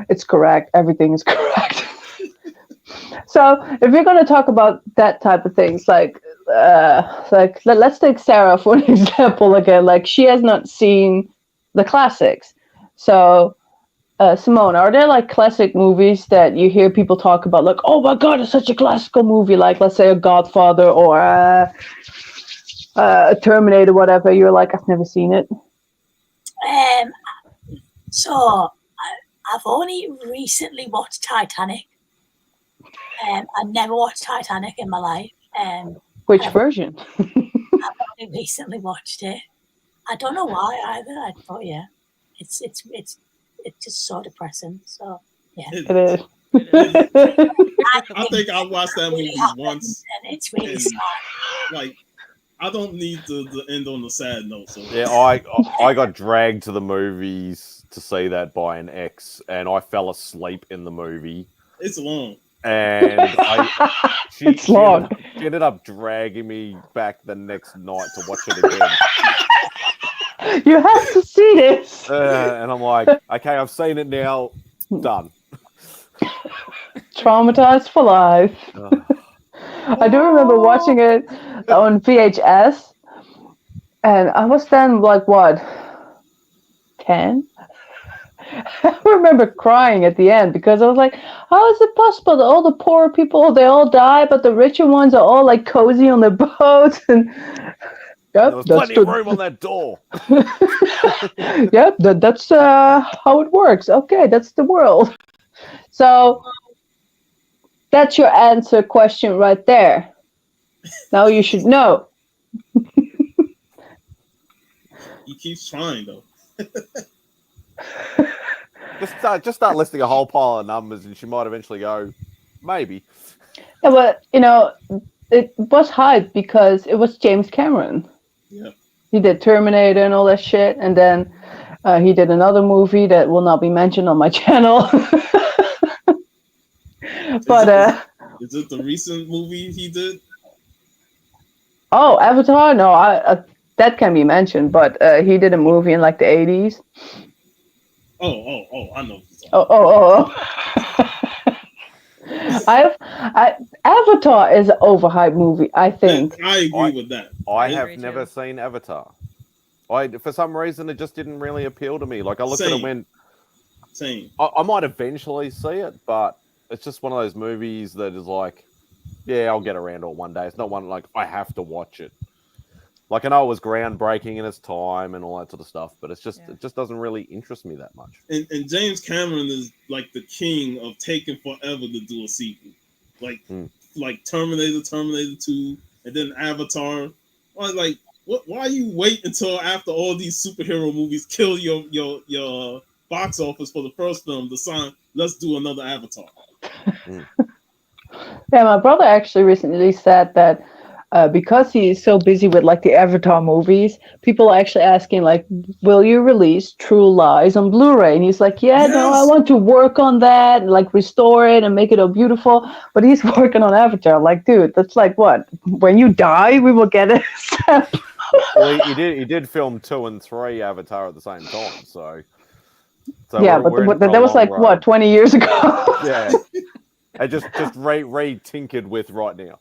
It's correct. Everything is correct. So if you're going to talk about that type of things, like let's take Sarah for an example again. Like she has not seen the classics. So Simone, are there like classic movies that you hear people talk about, like, oh my god, it's such a classical movie, like let's say a Godfather or a Terminator, whatever? You're like, I've never seen it. So I've only recently watched Titanic. I never watched Titanic in my life. Which version? I've only recently watched it. I don't know why either. But yeah, it's just so depressing. So yeah, It is. I think I watched that movie once, and it's really and, sad. like, I don't need to end on a sad note. So Yeah, I got dragged to the movies to see that by an ex, and I fell asleep in the movie. it's long. And she long. She ended up dragging me back the next night to watch it again. You have to see this. And I'm like, okay, I've seen it now. Done. Traumatized for life. I do remember watching it on VHS, and I was then like, what, 10? I remember crying at the end because I was like, how is it possible that all the poor people, they all die, but the richer ones are all like cozy on their boats? And there was plenty of room on that door. Yep, that's how it works. Okay, that's the world. So that's your answer question right there. Now you should know. He keeps trying though. Just start listing a whole pile of numbers, and she might eventually go, maybe. Yeah, but it was hyped because it was James Cameron. Yeah. He did Terminator and all that shit, and then he did another movie that will not be mentioned on my channel. But is it the recent movie he did? Oh, Avatar? No, that can be mentioned, but he did a movie in like the 80s. Oh, I know. Oh. Avatar is an overhyped movie, I think. I agree with that. I have never seen Avatar. For some reason, it just didn't really appeal to me. Like, I looked at it and went... Same. I might eventually see it, but it's just one of those movies that is like, yeah, I'll get around to it one day. It's not one like, I have to watch it. Like, I know it was groundbreaking in its time and all that sort of stuff, but it just doesn't really interest me that much. And James Cameron is like the king of taking forever to do a sequel. Like Terminator 2, and then Avatar. Why you wait until after all these superhero movies kill your box office for the first film to sign, let's do another Avatar? Yeah, my brother actually recently said that because he's so busy with like the Avatar movies, people are actually asking like, will you release True Lies on Blu-ray? And he's like, yeah, no, I want to work on that and like restore it and make it all beautiful. But he's working on Avatar. Like, dude, that's like what? When you die, we will get it. Well, he did film 2 and 3 Avatar at the same time, so yeah, but that was like what, 20 years ago? Yeah. I just re-tinkered with right now.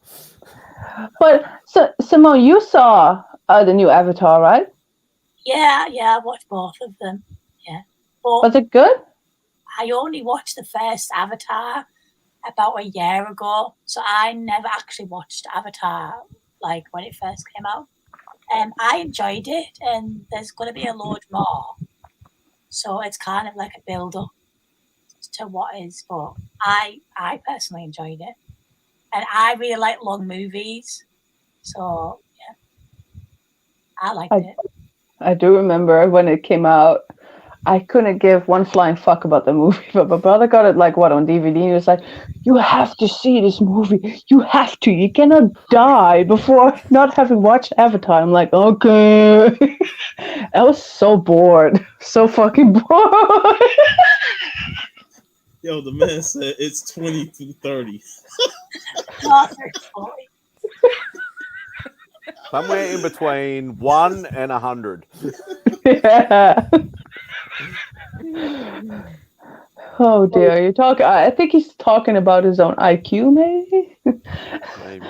But so Simone, you saw the new Avatar, right? Yeah, I watched both of them. Yeah. But was it good? I only watched the first Avatar about a year ago, so I never actually watched Avatar like when it first came out. I enjoyed it, and there's going to be a load more. So it's kind of like a build-up to what is, but I personally enjoyed it, and I really like long movies, so yeah, I liked it. I do remember when it came out, I couldn't give one flying fuck about the movie, but my brother got it like what on DVD, and he was like, you have to see this movie, you have to, you cannot die before not having watched Avatar. I'm like, okay. I was so bored, so fucking bored. Yo, the man said it's 20 to 30. Somewhere in between 1 and 100. Yeah. Oh dear, you talk. I think he's talking about his own IQ, maybe. Maybe.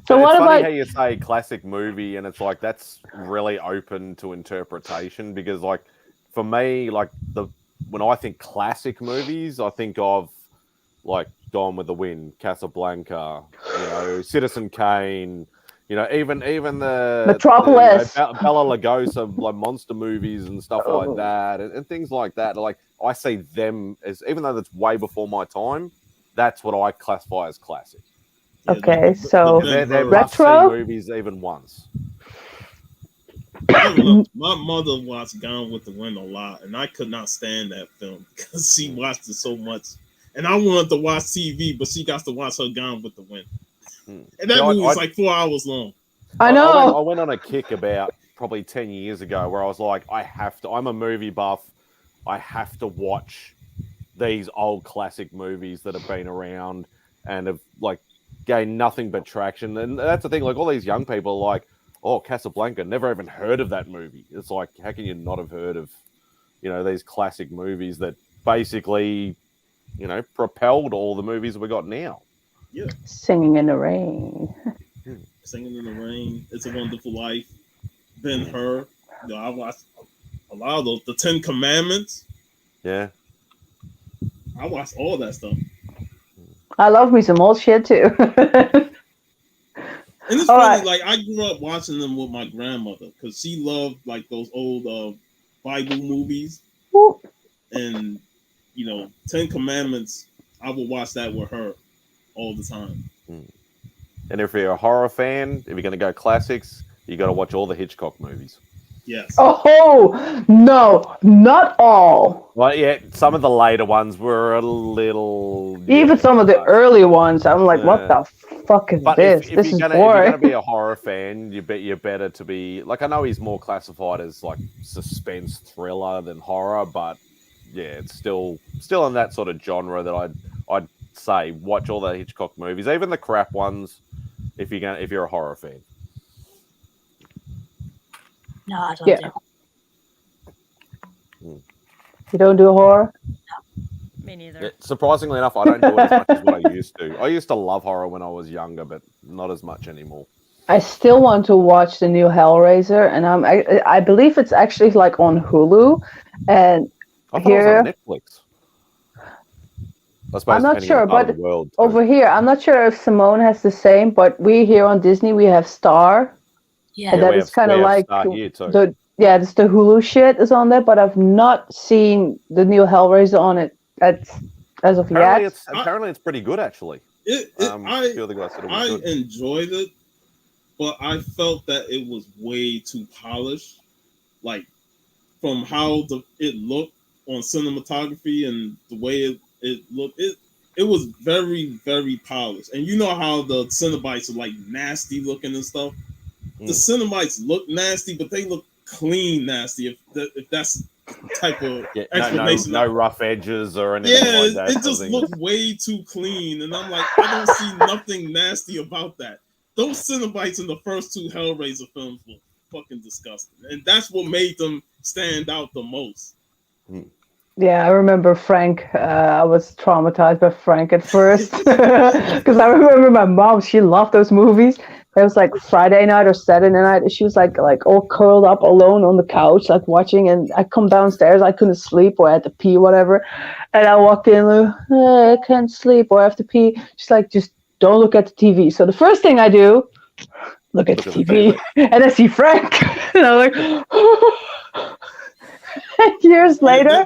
So it's what funny about how you say classic movie, and it's like that's really open to interpretation because, like, for me, like when I think classic movies, I think of like Gone with the Wind, Casablanca, Citizen Kane, You know, even the Metropolis. Bela Lugosi, like monster movies and stuff like that, and things like that. Like I see them as, even though that's way before my time, that's what I classify as classic. Yeah, Okay, like so They're retro? must-see movies even once. I don't know. My mother watched Gone with the Wind a lot, and I could not stand that film because she watched it so much. And I wanted to watch TV, but she got to watch her Gone with the Wind. And that movie was like 4 hours long. I know. I went on a kick about probably 10 years ago where I was like, I'm a movie buff. I have to watch these old classic movies that have been around and have like gained nothing but traction. And that's the thing, like all these young people are like, oh, Casablanca, never even heard of that movie. It's like, how can you not have heard of, you know, these classic movies that basically, you know, propelled all the movies we got now? Yeah. Singing in the Rain. Singing in the Rain, It's a Wonderful Life, Ben-Hur. You know, I watched a lot of those. The 10 Commandments. Yeah. I watched all that stuff. I love me some old shit too. And it's All funny, right. like I grew up watching them with my grandmother because she loved like those old Bible movies. Woo. And you know, 10 Commandments, I would watch that with her all the time. And if you're a horror fan, if you're going to go classics, you got to watch all the Hitchcock movies. Yes. Oh no, not all. Well, yeah, some of the later ones were a little. Even some of the early ones, I'm like, what the fuck is this? If This is you're boring. going to be a horror fan, you're better to be like. I know he's more classified as like suspense thriller than horror, but yeah, it's still in that sort of genre that I'd say watch all the Hitchcock movies, even the crap ones, if you're a horror fan. No, I don't Yeah. do. You don't do horror? Me neither. Yeah, surprisingly enough, I don't do it as much as what I used to. I used to love horror when I was younger, but not as much anymore. I still want to watch the new Hellraiser, and I believe it's actually like on Hulu, and I thought it was on Netflix. I suppose I'm not depending sure, on the part but of the world, over here, I'm not sure if Simone has the same, but we here on Disney, we have Star. Yeah. And that is kind of like it's the Hulu shit is on there, but I've not seen the new Hellraiser on it as of yet. Apparently, it's pretty good actually. I enjoyed it, but I felt that it was way too polished. Like from how it looked on cinematography and the way it looked, it was very, very polished. And you know how the Cenobites are like nasty looking and stuff. The Cenobites look nasty, but they look clean nasty. If that's the type of explanation. No rough edges or anything like that. It just looked way too clean, and I'm like, I don't see nothing nasty about that. Those Cenobites in the first two Hellraiser films were fucking disgusting, and that's what made them stand out the most. Yeah, I remember Frank. I was traumatized by Frank at first because I remember my mom. She loved those movies. It was like Friday night or Saturday night, and she was like all curled up alone on the couch, like watching. And I come downstairs, I couldn't sleep, or I had to pee, whatever. And I walk in, like, hey, I can't sleep, or I have to pee. She's like, just don't look at the TV. So the first thing I do, look at the TV, and I see Frank, and I'm like. Years later,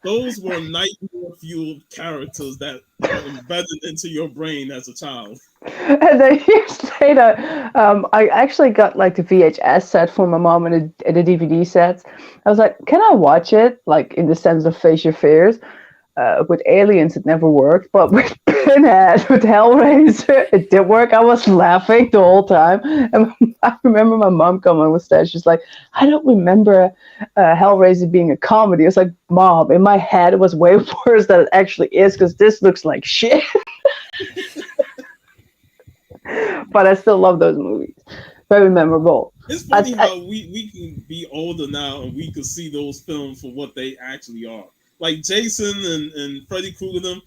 those were nightmare-fueled characters that were embedded into your brain as a child. And then years later, I actually got like the VHS set for my mom and the DVD sets. I was like, can I watch it? Like in the sense of Face Your Fears. With Aliens, it never worked, but with Pinhead, with Hellraiser, it did work. I was laughing the whole time. And I remember my mom coming with that. She's like, I don't remember Hellraiser being a comedy. I was like, Mom, in my head, it was way worse than it actually is because this looks like shit. But I still love those movies. Very memorable. It's funny how we can be older now and we can see those films for what they actually are. Like Jason and Freddy Krueger, them,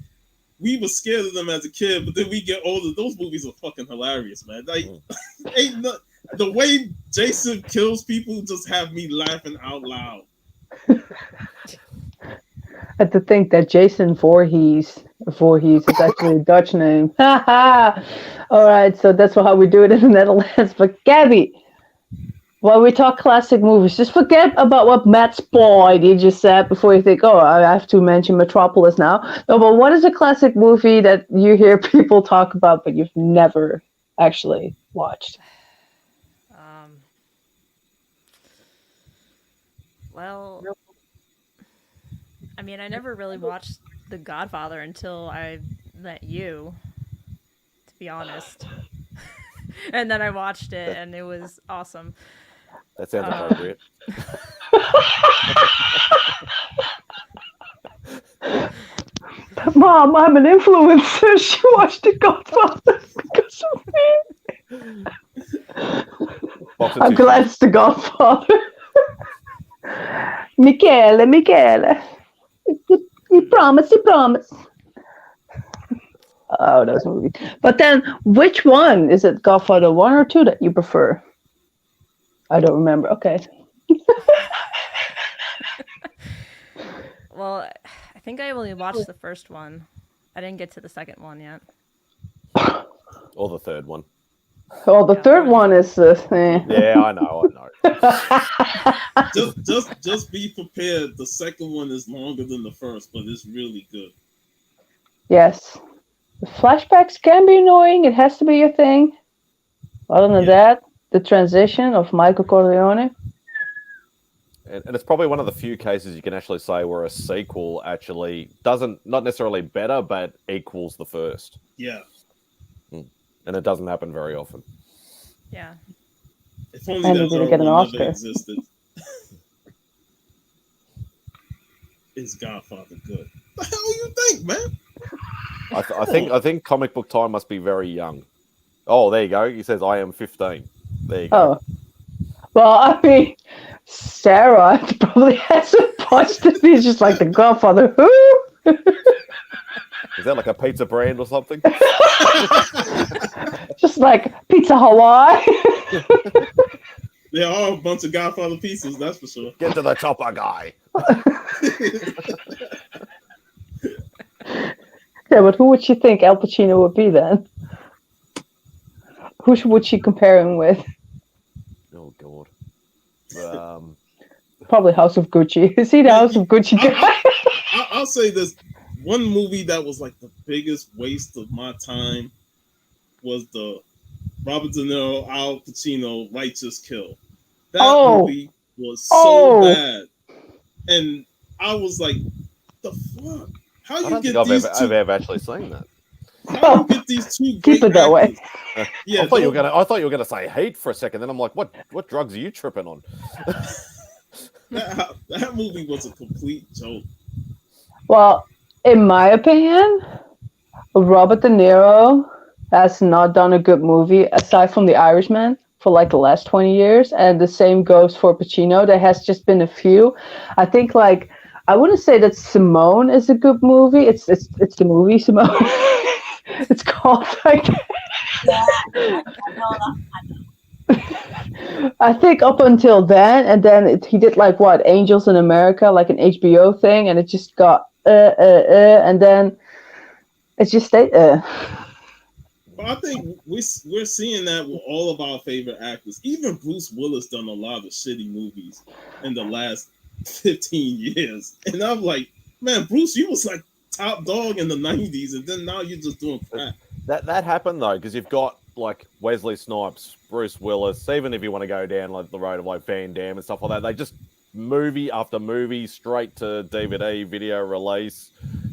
we were scared of them as a kid, but then we get older. Those movies are fucking hilarious, man. Like, the way Jason kills people just have me laughing out loud. And to think that Jason Voorhees Voorhees is actually a Dutch name. All right, so that's how we do it in the Netherlands. But Gabby, while we talk classic movies, just forget about what Matt Spoyd you just said before you think, oh, I have to mention Metropolis now. No, but what is a classic movie that you hear people talk about but you've never actually watched? Well, I mean, I never really watched The Godfather until I met you, to be honest. And then I watched it, and it was awesome. That sounds appropriate. Mom, I'm an influencer. She watched The Godfather because of me. I'm glad it's The Godfather. Michele. You promise. Oh, those movies. But then, which one? Is it Godfather 1 or 2 that you prefer? I don't remember. Okay. Well, I think I only watched the first one. I didn't get to the second one yet. Or the third one. Well, the third one is... Yeah, I know. Just be prepared. The second one is longer than the first, but it's really good. Yes. The flashbacks can be annoying. It has to be a thing. Other than that, the transition of Michael Corleone. And it's probably one of the few cases you can actually say where a sequel actually not necessarily better, but equals the first. Yeah. And it doesn't happen very often. Yeah. If only that didn't get an Oscar. never existed. Is Godfather good? What the hell you think, man? I think comic book time must be very young. Oh, there you go. He says I am 15. There you go. Oh. Well, I mean, Sarah probably hasn't watched it. He's just like, The Godfather, who? Is that like a pizza brand or something? Just like Pizza Hawaii. There are a bunch of Godfather pieces, that's for sure. Get to the chopper, guy. Yeah, but who would she think Al Pacino would be then? Who would she compare him with? Oh, God. Probably House of Gucci. Is he the House of Gucci guy? I'll say this. One movie that was like the biggest waste of my time was the Robert De Niro, Al Pacino, Righteous Kill. That movie was so bad. And I was like, the fuck? How you get these two? I've ever actually seen that. How you get these two? Keep it that way. Yeah, I thought you were gonna say Heat for a second. Then I'm like, what drugs are you tripping on? that movie was a complete joke. Well, in my opinion, Robert De Niro has not done a good movie aside from The Irishman for like the last 20 years, and the same goes for Pacino. There has just been a few. I think like I wouldn't say that Simone is a good movie. It's the movie Simone. It's called like. Yeah, I know that. I think up until then, and then he did like what Angels in America, like an HBO thing, and it just got and then it just stayed. But I think we're seeing that with all of our favorite actors. Even Bruce Willis done a lot of shitty movies in the last 15 years, and I'm like, man, Bruce, you was like top dog in the 90s, and then now you're just doing crap. That happened though, because you've got like Wesley Snipes, Bruce Willis, even if you want to go down like the road of like Van Damme and stuff like that, they just movie after movie straight to DVD video release.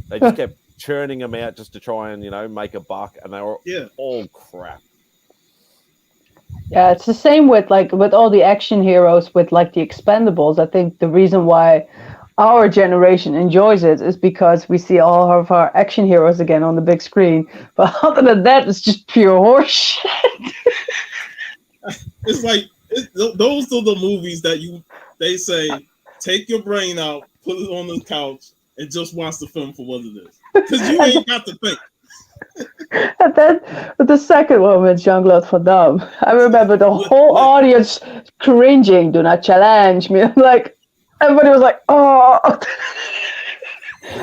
They just kept churning them out just to try and make a buck, and they were all crap. Yeah, it's the same with all the action heroes with like the Expendables. I think the reason why our generation enjoys it is because we see all of our action heroes again on the big screen. But other than that, it's just pure horse shit. It's like those are the movies that they say take your brain out, put it on the couch, and just watch the film for what it is, because you ain't got to think. And then the second one with Jean-Claude Van Damme, I remember the whole audience cringing. Do not challenge me. I'm like, everybody was like, oh.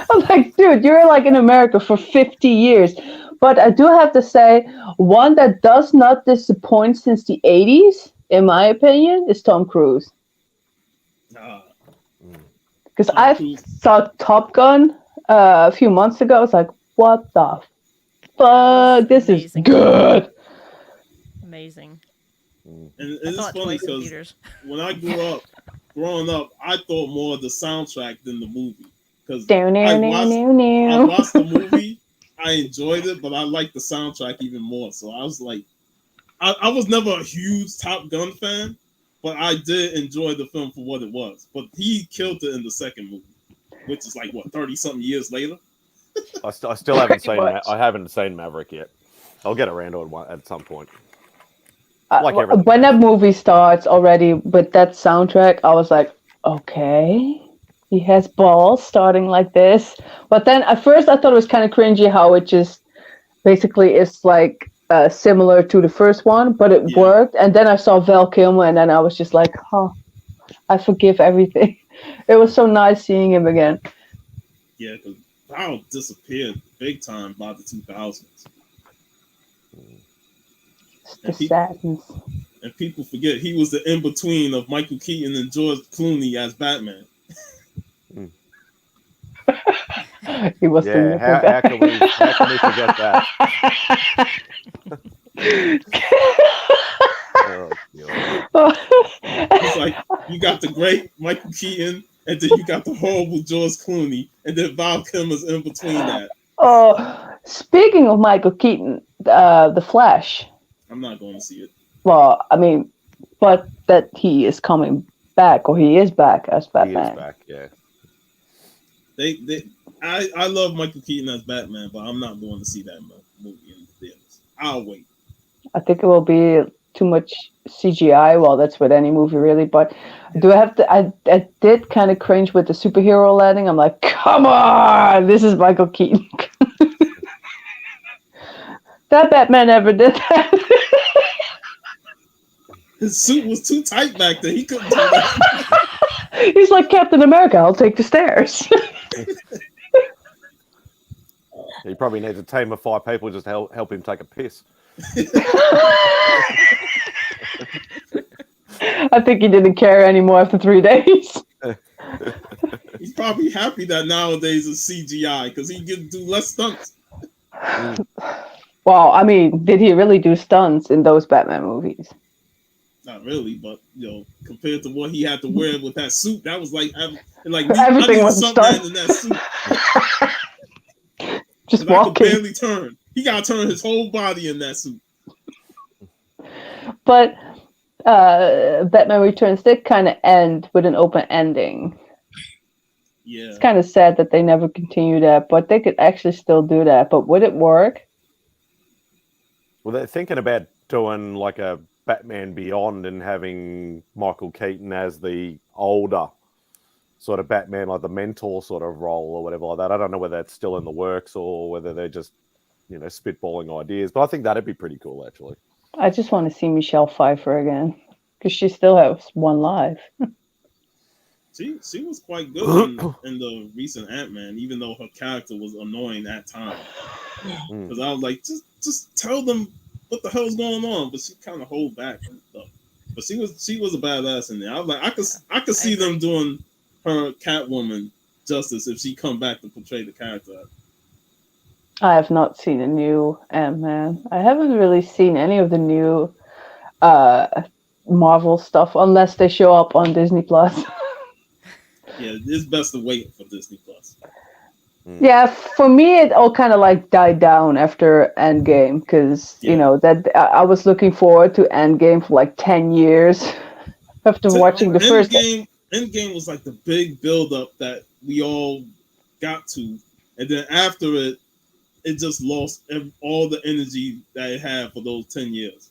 I'm like, dude, you're like in America for 50 years. But I do have to say, one that does not disappoint since the 80s, in my opinion, is Tom Cruise. Because I saw Top Gun a few months ago. I was like, what the fuck? This is good. Amazing. And it's funny because when I growing up, I thought more of the soundtrack than the movie. Because I watched the movie, I enjoyed it, but I liked the soundtrack even more. So I was like, I was never a huge Top Gun fan, but I did enjoy the film for what it was. But he killed it in the second movie, which is like, what, 30-something years later? I still haven't seen I haven't seen Maverick yet. I'll get around to it at some point. When that movie starts already with that soundtrack, I was like, okay, he has balls starting like this. But then at first I thought it was kind of cringy how it just basically is like similar to the first one, but it worked. And then I saw Val Kilmer, and then I was just like, I forgive everything. It was so nice seeing him again. Yeah, because Val disappeared big time by the 2000s. Sadness. And people forget he was the in-between of Michael Keaton and George Clooney as Batman. He was the nipple guy. How can we forget that? It's like, you got the great Michael Keaton, and then you got the horrible George Clooney, and then Val Kilmer's in between that. Oh, speaking of Michael Keaton, The Flash. I'm not going to see it. Well, I mean, but that he is coming back, or he is back as Batman. He is back, yeah. I love Michael Keaton as Batman, but I'm not going to see that movie in the theaters. I'll wait. I think it will be too much CGI. Well, that's with any movie, really. But do I have to? I did kind of cringe with the superhero landing. I'm like, come on, this is Michael Keaton. That Batman never did that. His suit was too tight back then. He couldn't do that. He's like Captain America. I'll take the stairs. He probably needs a team of 5 people just to help him take a piss. I think he didn't care anymore after 3 days. He's probably happy that nowadays it's CGI because he can do less stunts. Well, I mean, did he really do stunts in those Batman movies? Not really, but compared to what he had to wear with that suit, that was like everything was a stunt in that suit. Just walking. I could barely turn. He got to turn his whole body in that suit. But Batman Returns did kind of end with an open ending. Yeah, it's kind of sad that they never continue that, but they could actually still do that. But would it work? Well, they're thinking about doing like a Batman Beyond and having Michael Keaton as the older sort of Batman, like the mentor sort of role or whatever like that. I don't know whether that's still in the works or whether they're just, spitballing ideas. But I think that'd be pretty cool, actually. I just want to see Michelle Pfeiffer again because she still has one life. She was quite good in the recent Ant-Man, even though her character was annoying at times. Because I was like, just tell them what the hell's going on, but she kind of hold back and stuff. But she was a badass in there. I was like, I could see them doing her Catwoman justice if she come back to portray the character. I have not seen a new Ant-Man. I haven't really seen any of the new Marvel stuff unless they show up on Disney Plus. Yeah, it's best to wait for Disney Plus. Yeah, for me, it all kind of like died down after Endgame because that I was looking forward to Endgame for like 10 years after watching the first. Endgame was like the big build-up that we all got to, and then after it just lost all the energy that it had for those 10 years.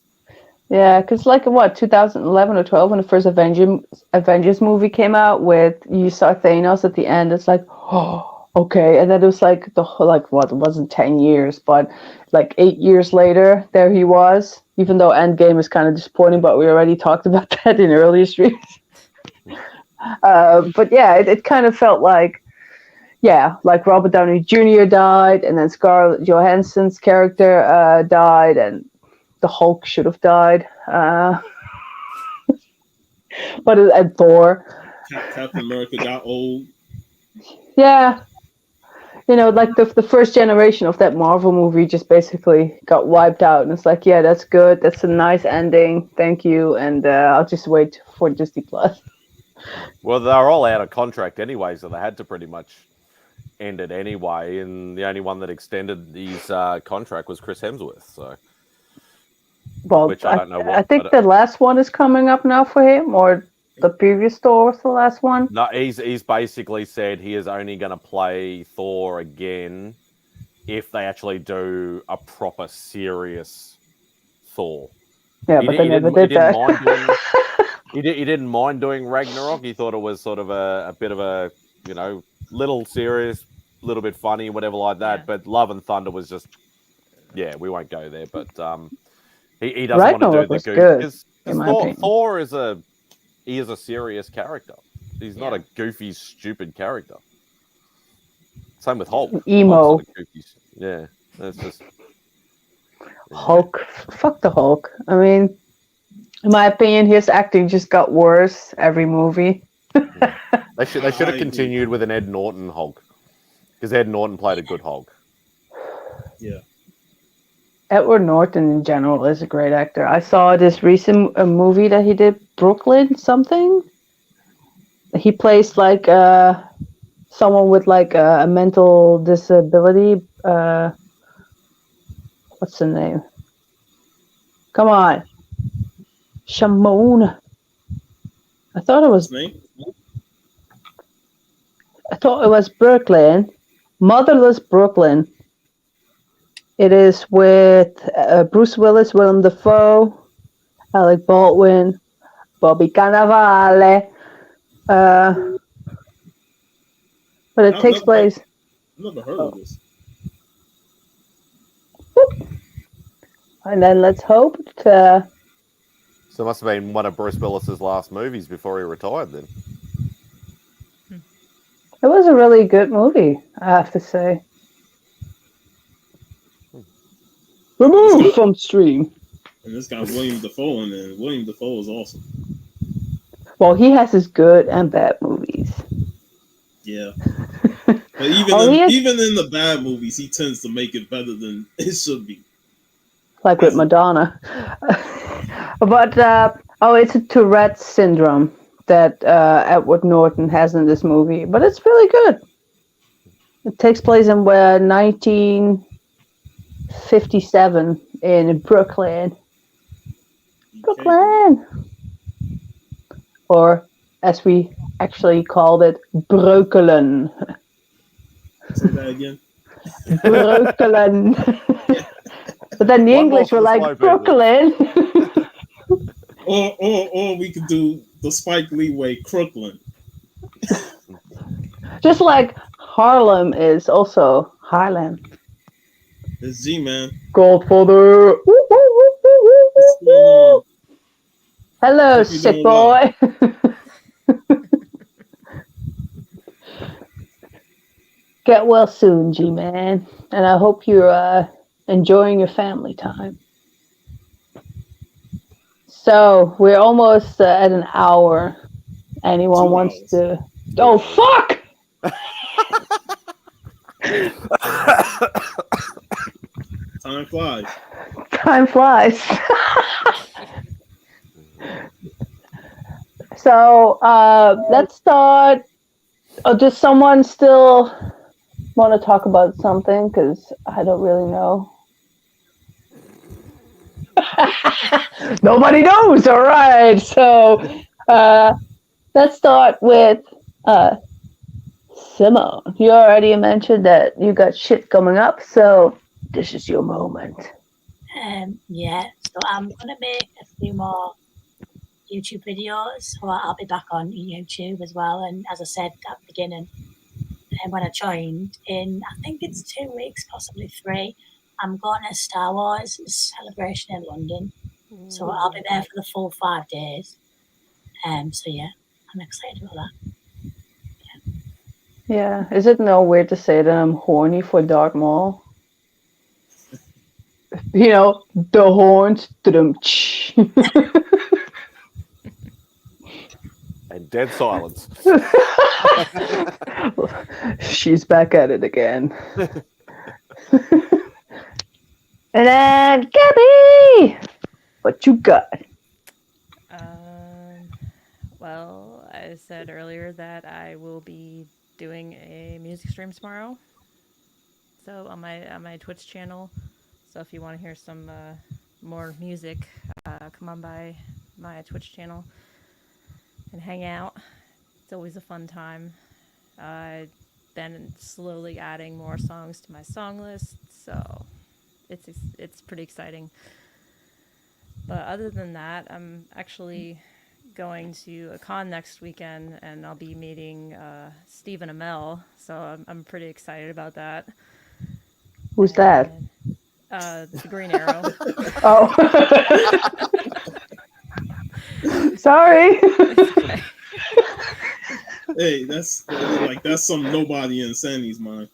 Yeah, because 2011 or 12 when the first Avengers movie came out with you saw Thanos at the end. It's like, oh, okay. And then it was like it wasn't 10 years, but like 8 years later, there he was. Even though Endgame is kind of disappointing, but we already talked about that in earlier streams. But yeah, it kind of felt like, yeah, like Robert Downey Jr. died, and then Scarlett Johansson's character died, and the Hulk should have died. But and Thor. Captain America got old. Yeah. Like the first generation of that Marvel movie just basically got wiped out. And it's like, yeah, that's good. That's a nice ending. Thank you. And I'll just wait for Disney Plus. Well, they're all out of contract anyway, so they had to pretty much end it anyway. And the only one that extended his contract was Chris Hemsworth. So, Well, which I don't know what. I think the last one is coming up now for him, or the previous Thor was the last one. No, he's basically said he is only going to play Thor again if they actually do a proper serious Thor. Yeah, but they never did that. He didn't mind doing Ragnarok. He thought it was sort of a bit of a, little serious, little bit funny, whatever like that. Yeah. But Love and Thunder was just, we won't go there. But he doesn't Ragnarok want to do the good, because Thor is a serious character. He's not a goofy, stupid character. Same with Hulk. Emo. Yeah, that's just Hulk. Fuck the Hulk. I mean, in my opinion, his acting just got worse every movie. They should have continued with an Ed Norton Hulk, because Ed Norton played a good Hulk. Yeah. Edward Norton in general is a great actor. I saw this recent movie that he did, Brooklyn something. He plays like someone with like a mental disability. What's the name? Come on. Shamone. I thought it was Brooklyn. Motherless Brooklyn. It is with Bruce Willis, Willem Dafoe, Alec Baldwin, Bobby Cannavale. But it takes place. I've never heard of this. And then let's hope So it must have been one of Bruce Willis's last movies before he retired then. It was a really good movie, I have to say. Remove from stream. And this guy William Dafoe, and then William Dafoe is awesome. Well, he has his good and bad movies. Yeah. But even in the bad movies, he tends to make it better than it should be. Like with Madonna. But, it's a Tourette syndrome that Edward Norton has in this movie. But it's really good. It takes place in 1957 in Brooklyn. Brooklyn! Or, as we actually called it, Brooklyn. Say that again. Brooklyn. But then the English were like, Brooklyn. or we could do the Spike Lee way, Crooklyn. Just like Harlem is also Highland. It's G-Man. Godfather. Hello, sick boy. Get well soon, G-Man. And I hope you're enjoying your family time. So, we're almost at an hour. Anyone wants to... Oh, fuck! Time flies. Time flies. So, let's start. Oh, does someone still want to talk about something? Because I don't really know. Nobody knows. All right. So, let's start with Simone. You already mentioned that you got shit coming up, so this is your moment. Yeah. So I'm gonna make a few more YouTube videos, so I'll be back on YouTube as well. And as I said at the beginning, and when I joined in, I think it's 2 weeks, possibly 3, I'm going to Star Wars Celebration in London. So I'll be there for the full 5 days. So yeah, I'm excited about that. Yeah. Is it no weird to say that I'm horny for Darth Maul? You know, the horns. And dead silence. She's back at it again. And then Gabby, what you got? Well, I said earlier that I will be doing a music stream tomorrow. So on my Twitch channel. So if you want to hear some more music, come on by my Twitch channel and hang out. It's always a fun time. I've been slowly adding more songs to my song list, so it's pretty exciting. But other than that, I'm actually going to a con next weekend, and I'll be meeting Stephen Amell, so I'm pretty excited about that. Who's that? The Green Arrow. Oh. Sorry. Okay. Hey, that's some nobody in Sandy's mind.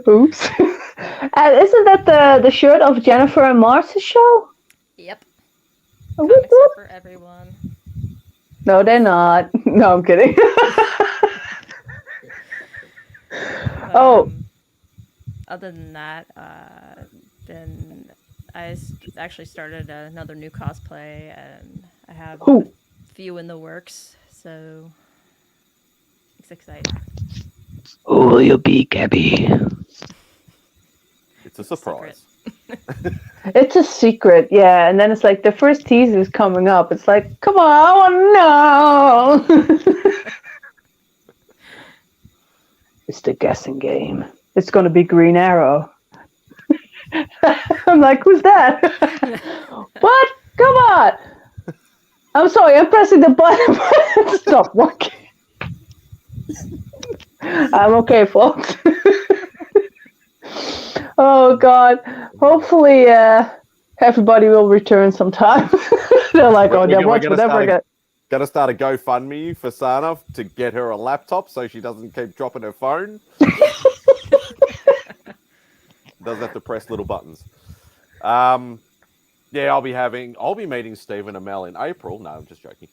Oops. Isn't that the shirt of Jennifer and Mars' show? Yep. Whoop, Comics whoop. are for everyone. No, they're not. No, I'm kidding. But, other than that, then I actually started another new cosplay, and I have a few in the works, so it's exciting. Who will you be, Gabby? It's a surprise. It's a secret, yeah. And then it's like the first teaser is coming up. It's like, come on, no. It's the guessing game. It's going to be Green Arrow. I'm like, who's that? What? Come on. I'm sorry, I'm pressing the button, but it's not working. I'm okay, folks. Oh, God. Hopefully, everybody will return sometime. They're like, oh, they're whatever. Gotta start a GoFundMe for Sana to get her a laptop so she doesn't keep dropping her phone. Doesn't have to press little buttons. Yeah, I'll be meeting Stephen Amell in April. No, I'm just joking.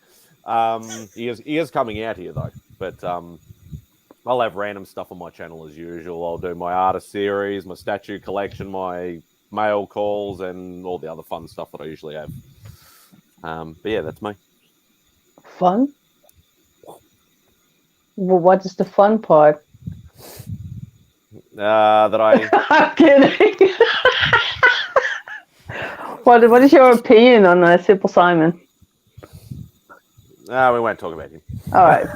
He is coming out here though, but I'll have random stuff on my channel as usual. I'll do my artist series, my statue collection, my mail calls, and all the other fun stuff that I usually have. But yeah, that's me. Fun? Well, what is the fun part? That I... I'm kidding. What is your opinion on Simple Simon? We won't talk about him. All right.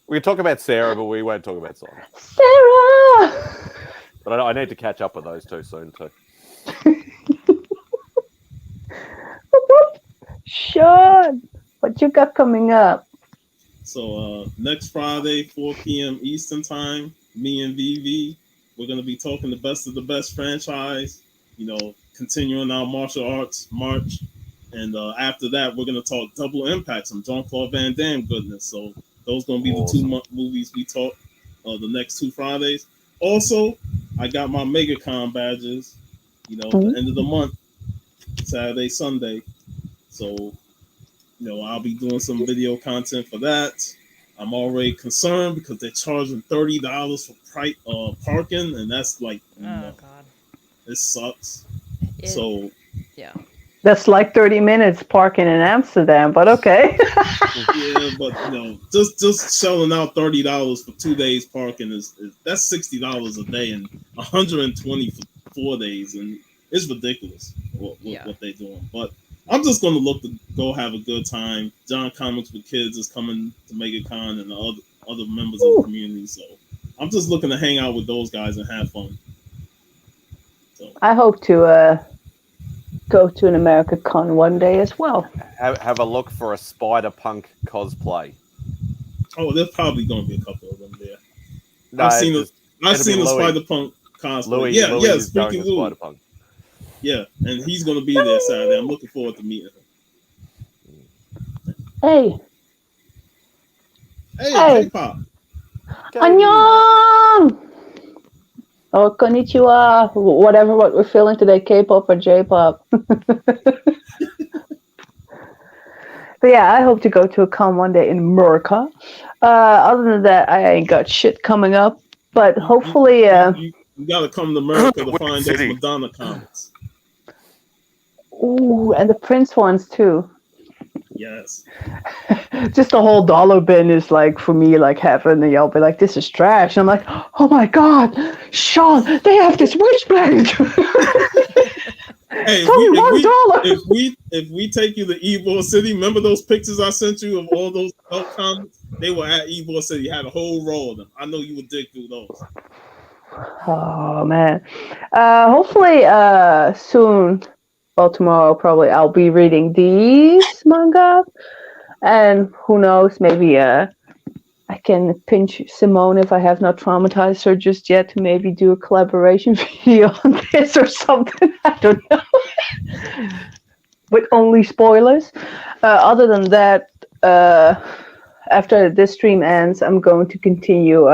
We can talk about Sarah, but we won't talk about Simon. Sarah! But I need to catch up with those two soon too. Sean, what you got coming up? So next Friday, 4 p.m. Eastern time, me and VV, we're going to be talking the best of the best franchise, continuing our martial arts march. And after that, we're going to talk Double Impact, some Jean-Claude Van Damme goodness. So those going to be awesome. The two movies we talk the next 2 Fridays. Also, I got my MegaCon badges, the end of the month, Saturday, Sunday. So, I'll be doing some video content for that. I'm already concerned because they're charging $30 for parking, and that's like, God, it sucks. Yeah. That's like 30 minutes parking in Amsterdam, but okay. Yeah, but just shelling out $30 for 2 days parking that's $60 a day and $120 for 4 days, and it's ridiculous what they're doing. But I'm just going to look to go have a good time. John Comics with Kids is coming to MegaCon and the other members of the community, so I'm just looking to hang out with those guys and have fun. So I hope to go to an America Con one day as well. Have a look for a Spider-Punk cosplay. Oh, there's probably going to be a couple of them there. No, I've seen a Spider-Punk cosplay. Louis Speaking Louis. Yeah, and he's gonna be there Saturday. I'm looking forward to meeting him. Hey. Hey, K-pop. Annyeong! Oh, konnichiwa. Whatever what we're feeling today, K-pop or J-pop. But yeah, I hope to go to a con one day in America. Other than that, I ain't got shit coming up. But hopefully... You gotta come to America to find those Madonna comics. Ooh, and the Prince ones too. Yes. Just the whole dollar bin is like, for me, like heaven. And y'all be like, this is trash. I'm like, oh my God, Sean, they have this witchblade. Hey, if we take you to Ybor City, remember those pictures I sent you of all those comics? They were at Ybor City. Had a whole row of them. I know you would dig through those. Oh man. Hopefully soon, well tomorrow probably, I'll be reading these manga. And who knows, maybe I can pinch Simone if I have not traumatized her just yet to maybe do a collaboration video on this or something. I don't know. With only spoilers. Other than that, after this stream ends, I'm going to continue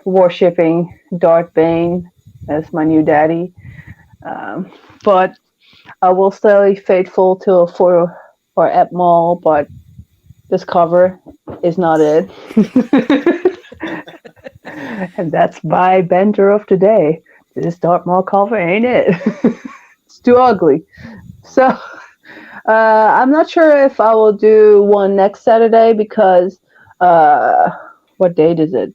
worshipping Darth Bane as my new daddy. But I will stay faithful to for Epmol, but this cover is not it. And that's my bender of today. This Dartmoor cover ain't it. It's too ugly. So I'm not sure if I will do one next Saturday because what date is it?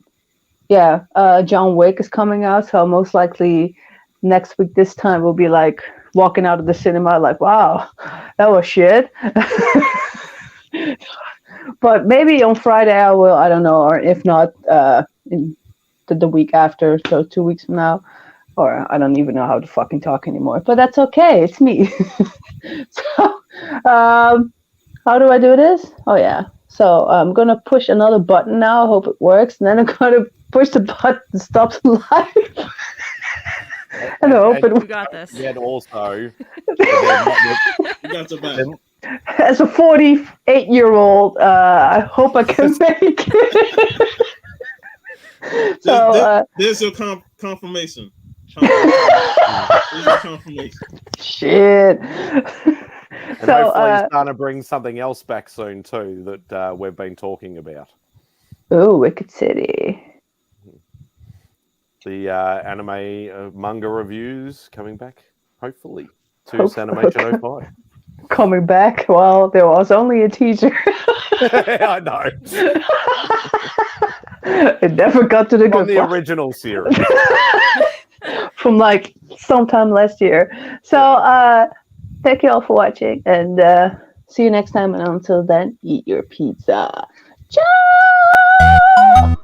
Yeah, John Wick is coming out, so most likely next week this time we'll be like walking out of the cinema like, wow, that was shit. But maybe on Friday I will, I don't know, or if not, in the week after, so 2 weeks from now, or I don't even know how to fucking talk anymore, but that's okay, it's me. So, how do I do this? Oh yeah, so I'm gonna push another button now, hope it works, and then I'm gonna push the button that stops live. And I hope it. You got this. Yet also, You got your back. As a 48-year-old, I hope I can make it. So there's your confirmation. There's your confirmation. Shit. And hopefully he's going to bring something else back soon too that we've been talking about. Oh, Wicked City. The anime manga reviews coming back, hopefully, to Sanimation 05. Coming back? Well, there was only a teaser. I know. It never got to the good From the part. original series. From like sometime last year. So thank you all for watching, and see you next time, and until then, eat your pizza. Ciao!